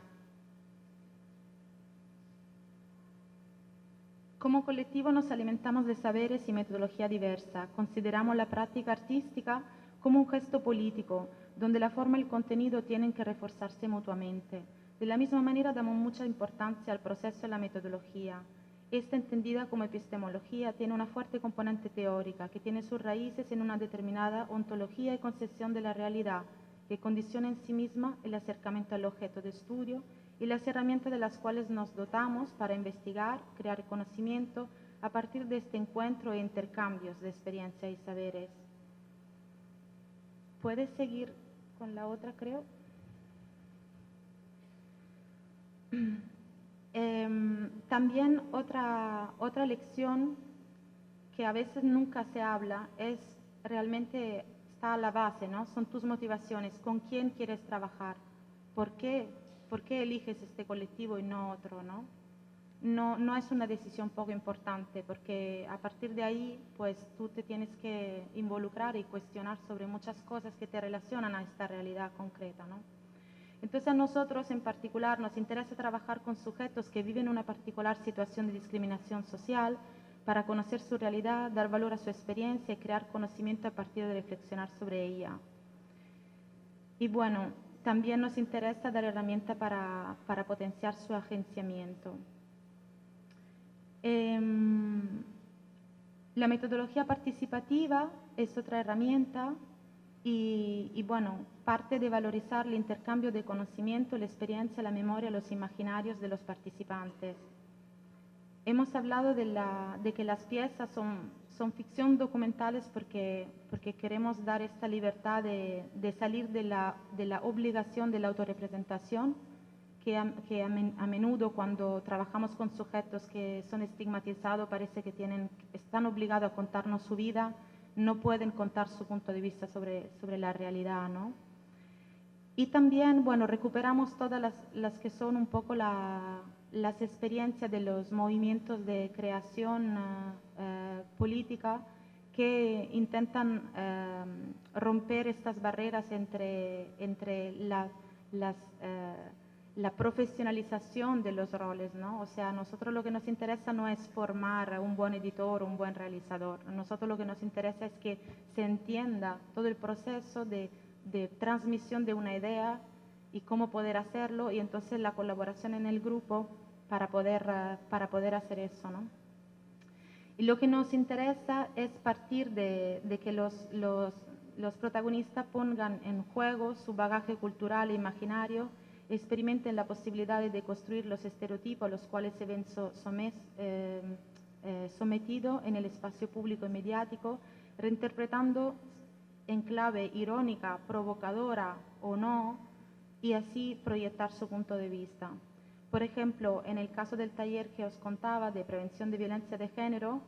Como colectivo nos alimentamos de saberes y metodología diversa. Consideramos la práctica artística como un gesto político, donde la forma y el contenido tienen que reforzarse mutuamente. De la misma manera damos mucha importancia al proceso de la metodología. Esta, entendida como epistemología, tiene una fuerte componente teórica que tiene sus raíces en una determinada ontología y concepción de la realidad que condiciona en sí misma el acercamiento al objeto de estudio y las herramientas de las cuales nos dotamos para investigar, crear conocimiento a partir de este encuentro e intercambios de experiencia y saberes. ¿Puedes seguir con la otra, creo? También otra lección que a veces nunca se habla es realmente está a la base, ¿no? Son tus motivaciones, con quién quieres trabajar, por qué eliges este colectivo y no otro, ¿no? No es una decisión poco importante, porque a partir de ahí, pues tú te tienes que involucrar y cuestionar sobre muchas cosas que te relacionan a esta realidad concreta, ¿no? Entonces a nosotros en particular nos interesa trabajar con sujetos que viven una particular situación de discriminación social para conocer su realidad, dar valor a su experiencia y crear conocimiento a partir de reflexionar sobre ella. Y bueno, también nos interesa dar herramientas para potenciar su agenciamiento. La metodología participativa es otra herramienta y bueno, parte de valorizar el intercambio de conocimiento, la experiencia, la memoria, los imaginarios de los participantes. Hemos hablado de que las piezas son son ficción documentales porque queremos dar esta libertad de salir de la obligación de la autorrepresentación, que a menudo cuando trabajamos con sujetos que son estigmatizados parece que están obligados a contarnos su vida, no pueden contar su punto de vista sobre la realidad, ¿no? Y también, bueno, recuperamos todas las que son un poco las experiencias de los movimientos de creación política que intentan romper estas barreras entre la profesionalización de los roles, ¿no? O sea, a nosotros lo que nos interesa no es formar un buen editor, un buen realizador. A nosotros lo que nos interesa es que se entienda todo el proceso de transmisión de una idea y cómo poder hacerlo, y entonces la colaboración en el grupo para poder hacer eso, ¿no? Y lo que nos interesa es partir de que los protagonistas pongan en juego su bagaje cultural e imaginario, experimenten la posibilidad de construir los estereotipos a los cuales se ven sometidos en el espacio público y mediático, reinterpretando en clave irónica, provocadora o no, y así proyectar su punto de vista. Por ejemplo, en el caso del taller que os contaba de prevención de violencia de género,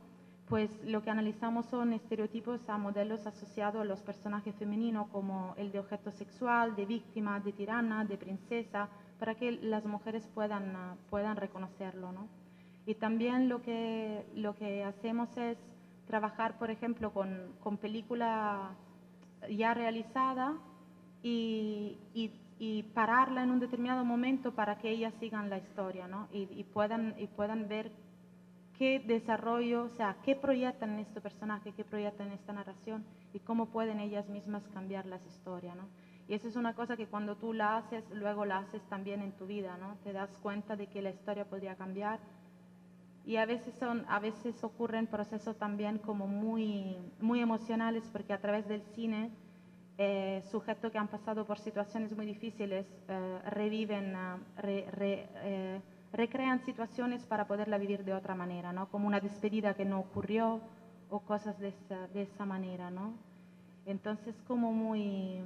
pues lo que analizamos son estereotipos a modelos asociados a los personajes femeninos, como el de objeto sexual, de víctima, de tirana, de princesa, para que las mujeres puedan reconocerlo, ¿no? Y también lo que hacemos es trabajar, por ejemplo, con película ya realizada y pararla en un determinado momento para que ellas sigan la historia, ¿no? Y puedan ver qué desarrollo, o sea, qué proyectan en este personaje, qué proyectan en esta narración y cómo pueden ellas mismas cambiar las historias, ¿no? Y eso es una cosa que cuando tú la haces, luego la haces también en tu vida, ¿no? Te das cuenta de que la historia podría cambiar. Y a veces ocurren procesos también como muy, muy emocionales, porque a través del cine, sujetos que han pasado por situaciones muy difíciles recrean situaciones para poderla vivir de otra manera, ¿no? Como una despedida que no ocurrió o cosas de esa manera, ¿no? Entonces, como muy,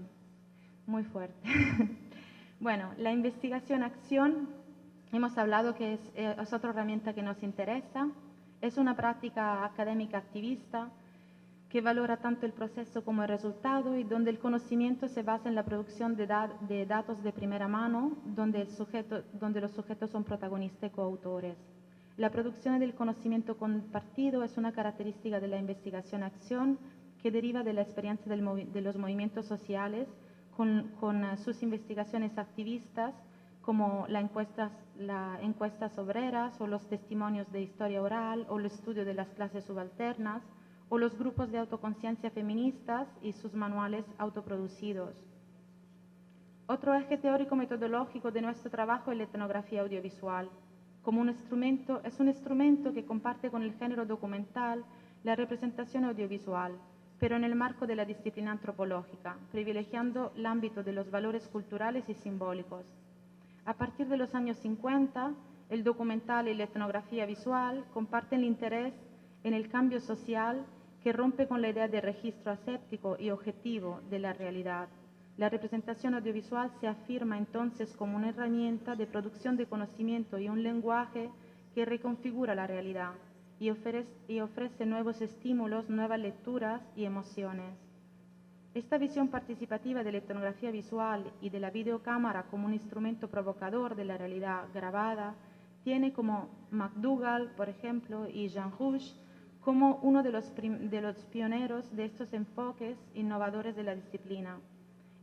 muy fuerte. Bueno, la investigación-acción, hemos hablado que es otra herramienta que nos interesa. Es una práctica académica activista que valora tanto el proceso como el resultado y donde el conocimiento se basa en la producción de datos de primera mano, donde los sujetos son protagonistas y coautores. La producción del conocimiento compartido es una característica de la investigación-acción que deriva de la experiencia de los movimientos sociales con sus investigaciones activistas, como las encuestas obreras o los testimonios de historia oral o el estudio de las clases subalternas, o los grupos de autoconciencia feministas y sus manuales autoproducidos. Otro eje teórico-metodológico de nuestro trabajo es la etnografía audiovisual. Es un instrumento que comparte con el género documental la representación audiovisual, pero en el marco de la disciplina antropológica, privilegiando el ámbito de los valores culturales y simbólicos. A partir de los años 50, el documental y la etnografía visual comparten el interés en el cambio social que rompe con la idea de registro aséptico y objetivo de la realidad. La representación audiovisual se afirma entonces como una herramienta de producción de conocimiento y un lenguaje que reconfigura la realidad y ofrece nuevos estímulos, nuevas lecturas y emociones. Esta visión participativa de la etnografía visual y de la videocámara como un instrumento provocador de la realidad grabada tiene como McDougall, por ejemplo, y Jean Rouch como uno de los pioneros de estos enfoques innovadores de la disciplina.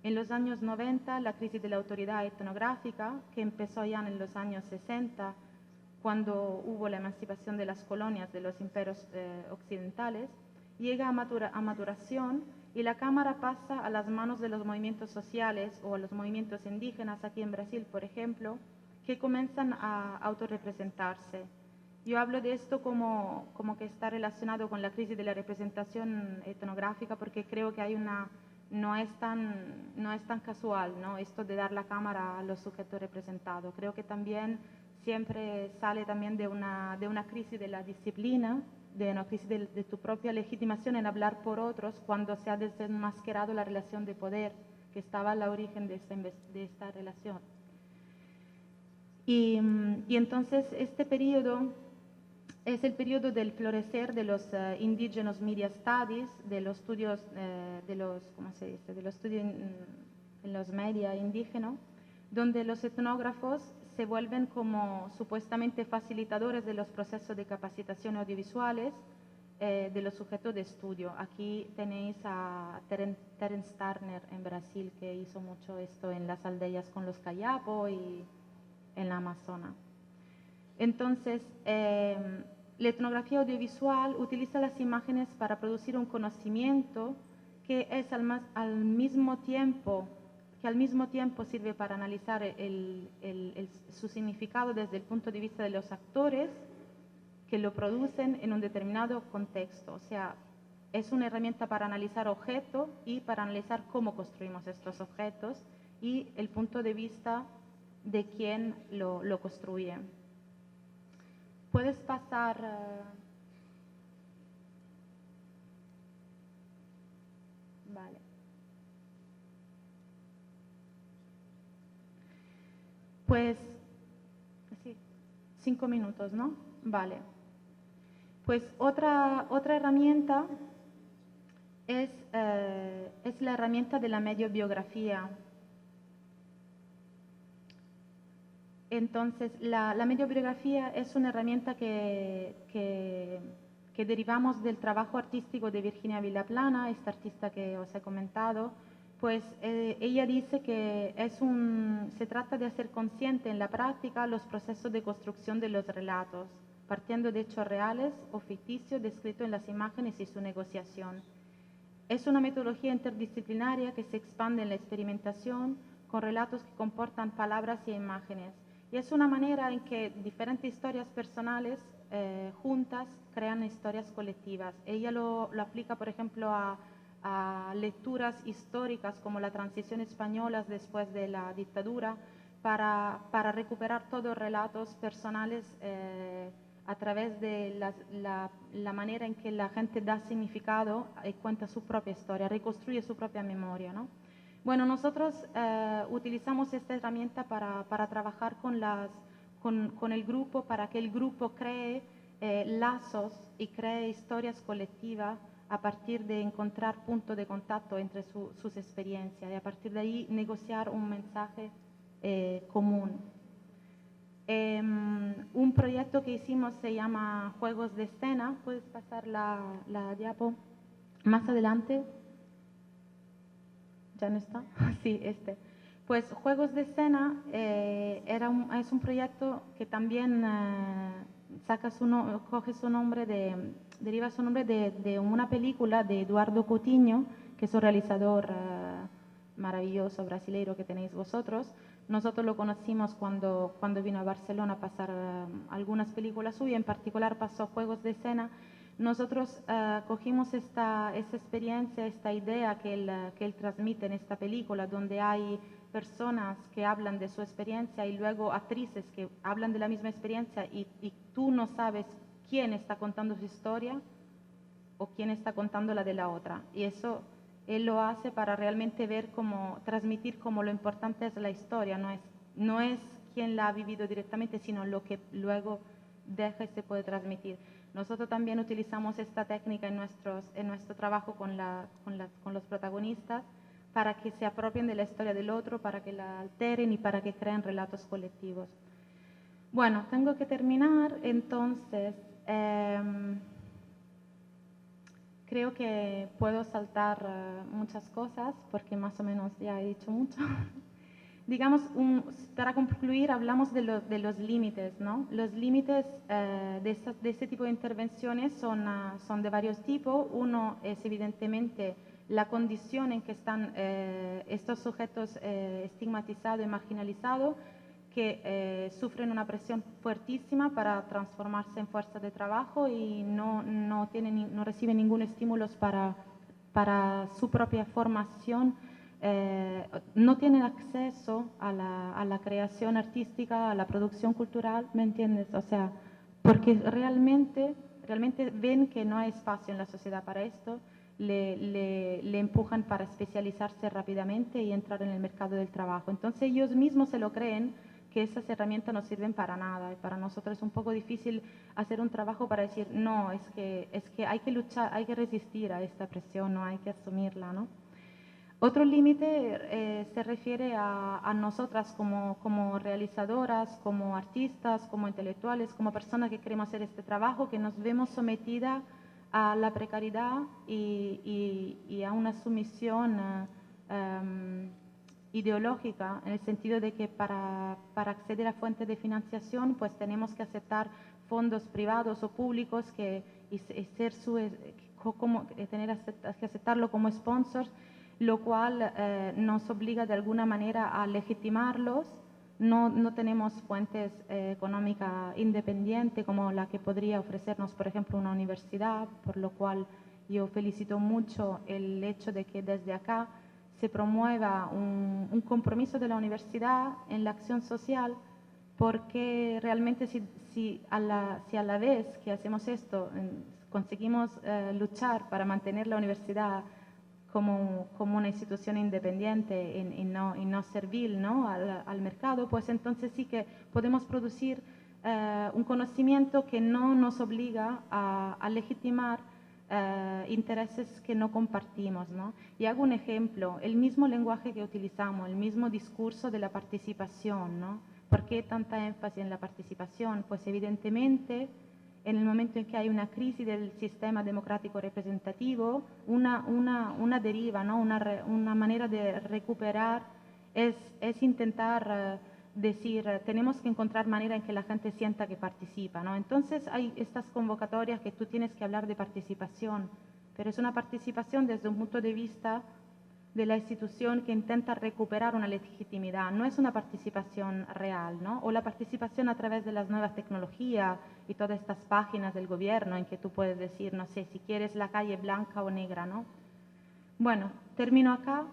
En los años 90, la crisis de la autoridad etnográfica, que empezó ya en los años 60, cuando hubo la emancipación de las colonias de los imperios occidentales, llega a maduración y la cámara pasa a las manos de los movimientos sociales o a los movimientos indígenas, aquí en Brasil, por ejemplo, que comienzan a autorrepresentarse. Yo hablo de esto como que está relacionado con la crisis de la representación etnográfica, porque creo que no es tan casual, ¿no? Esto de dar la cámara a los sujetos representados. Creo que también siempre sale también de una crisis de la disciplina de una crisis de tu propia legitimación en hablar por otros cuando se ha desenmascarado la relación de poder que estaba al origen de esta relación. Y entonces este periodo es el periodo del florecer de los Indigenous Media Studies, de los estudios, ¿cómo se dice?, de los estudios en los media indígenas, donde los etnógrafos se vuelven como supuestamente facilitadores de los procesos de capacitación audiovisuales de los sujetos de estudio. Aquí tenéis a Terence Turner en Brasil, que hizo mucho esto en las aldeas con los Kayapo y en la Amazona. Entonces, la etnografía audiovisual utiliza las imágenes para producir un conocimiento que es al mismo tiempo sirve para analizar su significado desde el punto de vista de los actores que lo producen en un determinado contexto. O sea, es una herramienta para analizar objetos y para analizar cómo construimos estos objetos y el punto de vista de quien lo construye. Puedes pasar... Vale. Pues, sí, 5 minutos, ¿no? Vale. Pues otra herramienta es la herramienta de la mediobiografía. Entonces, la mediobiografía es una herramienta que derivamos del trabajo artístico de Virginia Villaplana, esta artista que os he comentado. Pues ella dice que se trata de hacer consciente en la práctica los procesos de construcción de los relatos, partiendo de hechos reales o ficticios descritos en las imágenes y su negociación. Es una metodología interdisciplinaria que se expande en la experimentación con relatos que comportan palabras y imágenes. Y es una manera en que diferentes historias personales juntas crean historias colectivas. Ella lo aplica, por ejemplo, a lecturas históricas como la transición española después de la dictadura, para recuperar todos relatos personales a través de la manera en que la gente da significado y cuenta su propia historia, reconstruye su propia memoria, ¿no? Bueno, nosotros utilizamos esta herramienta para trabajar con el grupo, para que el grupo cree lazos y cree historias colectivas a partir de encontrar puntos de contacto entre sus experiencias y a partir de ahí negociar un mensaje común. Un proyecto que hicimos se llama Juegos de Escena. ¿Puedes pasar la diapo más adelante? ¿Ya no está? Sí, este. Pues Juegos de Escena es un proyecto que también deriva su nombre de una película de Eduardo Coutinho, que es un realizador maravilloso brasileiro que tenéis vosotros. Nosotros lo conocimos cuando vino a Barcelona a pasar algunas películas suyas, en particular pasó Juegos de Escena. Nosotros cogimos esa experiencia, esta idea que él transmite en esta película, donde hay personas que hablan de su experiencia y luego actrices que hablan de la misma experiencia y tú no sabes quién está contando su historia o quién está contando la de la otra. Y eso él lo hace para realmente transmitir como lo importante es la historia, no es quien la ha vivido directamente, sino lo que luego deja y se puede transmitir. Nosotros también utilizamos esta técnica en nuestro trabajo con los protagonistas para que se apropien de la historia del otro, para que la alteren y para que creen relatos colectivos. Bueno, tengo que terminar, entonces creo que puedo saltar muchas cosas porque más o menos ya he dicho mucho. Digamos, para concluir, hablamos de los límites, ¿no? Los límites de este tipo de intervenciones son de varios tipos. Uno es evidentemente la condición en que están estos sujetos estigmatizados y marginalizados, que sufren una presión fuertísima para transformarse en fuerza de trabajo y no reciben ningún estímulo para su propia formación. No tienen acceso a la creación artística, a la producción cultural, ¿me entiendes? O sea, porque realmente realmente ven que no hay espacio en la sociedad para esto, le empujan para especializarse rápidamente y entrar en el mercado del trabajo. Entonces ellos mismos se lo creen que esas herramientas no sirven para nada. Y para nosotros es un poco difícil hacer un trabajo para decir, no, es que hay que luchar, hay que resistir a esta presión, no hay que asumirla, ¿no? Otro límite se refiere a nosotras como realizadoras, como artistas, como intelectuales, como personas que queremos hacer este trabajo, que nos vemos sometidas a la precariedad y a una sumisión ideológica, en el sentido de que para acceder a fuentes de financiación pues tenemos que aceptar fondos privados o públicos y ser tener que aceptarlo como sponsors, lo cual nos obliga de alguna manera a legitimarlos. No tenemos fuentes económicas independientes como la que podría ofrecernos, por ejemplo, una universidad, por lo cual yo felicito mucho el hecho de que desde acá se promueva un compromiso de la universidad en la acción social, porque realmente si a la vez que hacemos esto conseguimos luchar para mantener la universidad como una institución independiente y no servil, ¿no? al mercado, pues entonces sí que podemos producir un conocimiento que no nos obliga a legitimar intereses que no compartimos, ¿no? Y hago un ejemplo, el mismo lenguaje que utilizamos, el mismo discurso de la participación, ¿no? ¿Por qué tanta énfasis en la participación? Pues evidentemente en el momento en que hay una crisis del sistema democrático representativo, una deriva, ¿no? una manera de recuperar es intentar decir, tenemos que encontrar manera en que la gente sienta que participa, ¿no? Entonces hay estas convocatorias que tú tienes que hablar de participación, pero es una participación desde un punto de vista de la institución que intenta recuperar una legitimidad, no es una participación real, ¿no? O la participación a través de las nuevas tecnologías y todas estas páginas del gobierno en que tú puedes decir, no sé, si quieres la calle blanca o negra, ¿no? Bueno, termino acá.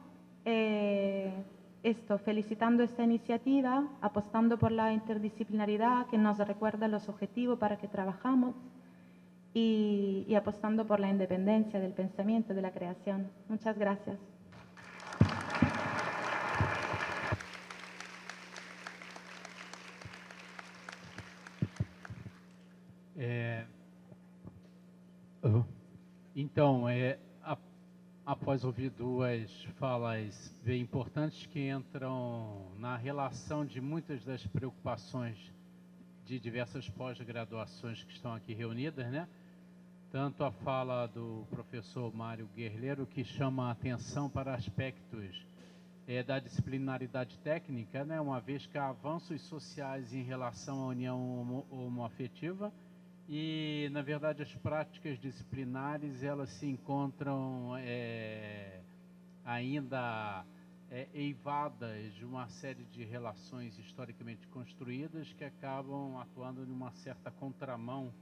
Felicitando esta iniciativa, apostando por la interdisciplinaridad que nos recuerda los objetivos para que trabajamos y apostando por la independencia del pensamiento, de la creación. Muchas gracias. Então, após ouvir duas falas bem importantes que entram na relação de muitas das preocupações de diversas pós-graduações que estão aqui reunidas, né? Tanto a fala do professor Mário Guerleiro, que chama a atenção para aspectos da disciplinaridade técnica, né? Uma vez que há avanços sociais em relação à união homoafetiva, e, na verdade, as práticas disciplinares, elas se encontram ainda eivadas de uma série de relações historicamente construídas que acabam atuando numa certa contramão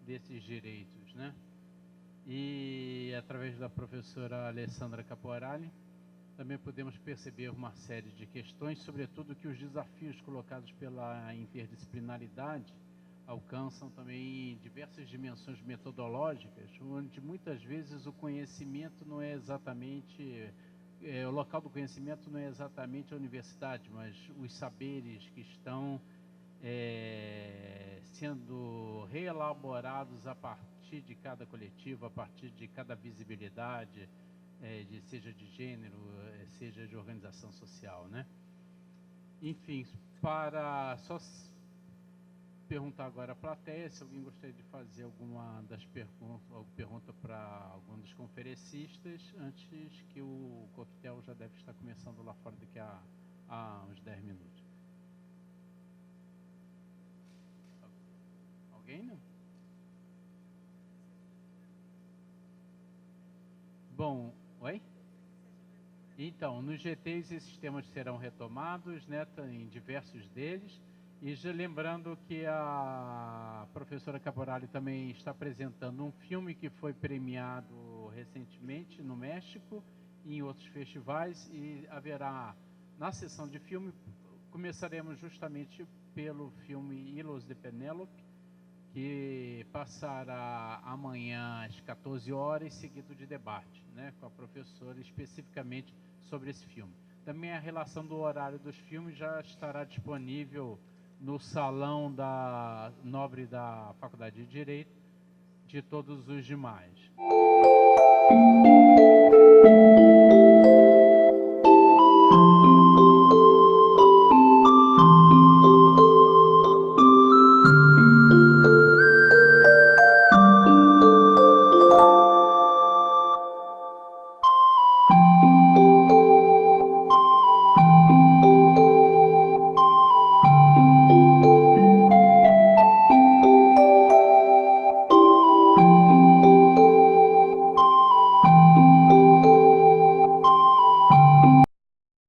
desses direitos, né? E, através da professora Alessandra Caporali, também podemos perceber uma série de questões, sobretudo que os desafios colocados pela interdisciplinaridade alcançam também diversas dimensões metodológicas, onde muitas vezes o conhecimento não é exatamente, o local do conhecimento não é exatamente a universidade, mas os saberes que estão sendo reelaborados a partir de cada coletivo, a partir de cada visibilidade, seja de gênero, seja de organização social, né? Enfim, para só perguntar agora à plateia se alguém gostaria de fazer alguma das pergunta para algum dos conferencistas, antes que o coquetel já deve estar começando lá fora daqui a uns 10 minutos. Alguém não? Bom, oi? Então, nos GTs esses temas serão retomados, né, em diversos deles. E já lembrando que a professora Caporali também está apresentando um filme que foi premiado recentemente no México e em outros festivais, e haverá, na sessão de filme, começaremos justamente pelo filme Hilos de Penélope, que passará amanhã às 14 horas, seguido de debate, né, com a professora especificamente sobre esse filme. Também a relação do horário dos filmes já estará disponível no salão nobre da Faculdade de Direito, de todos os demais.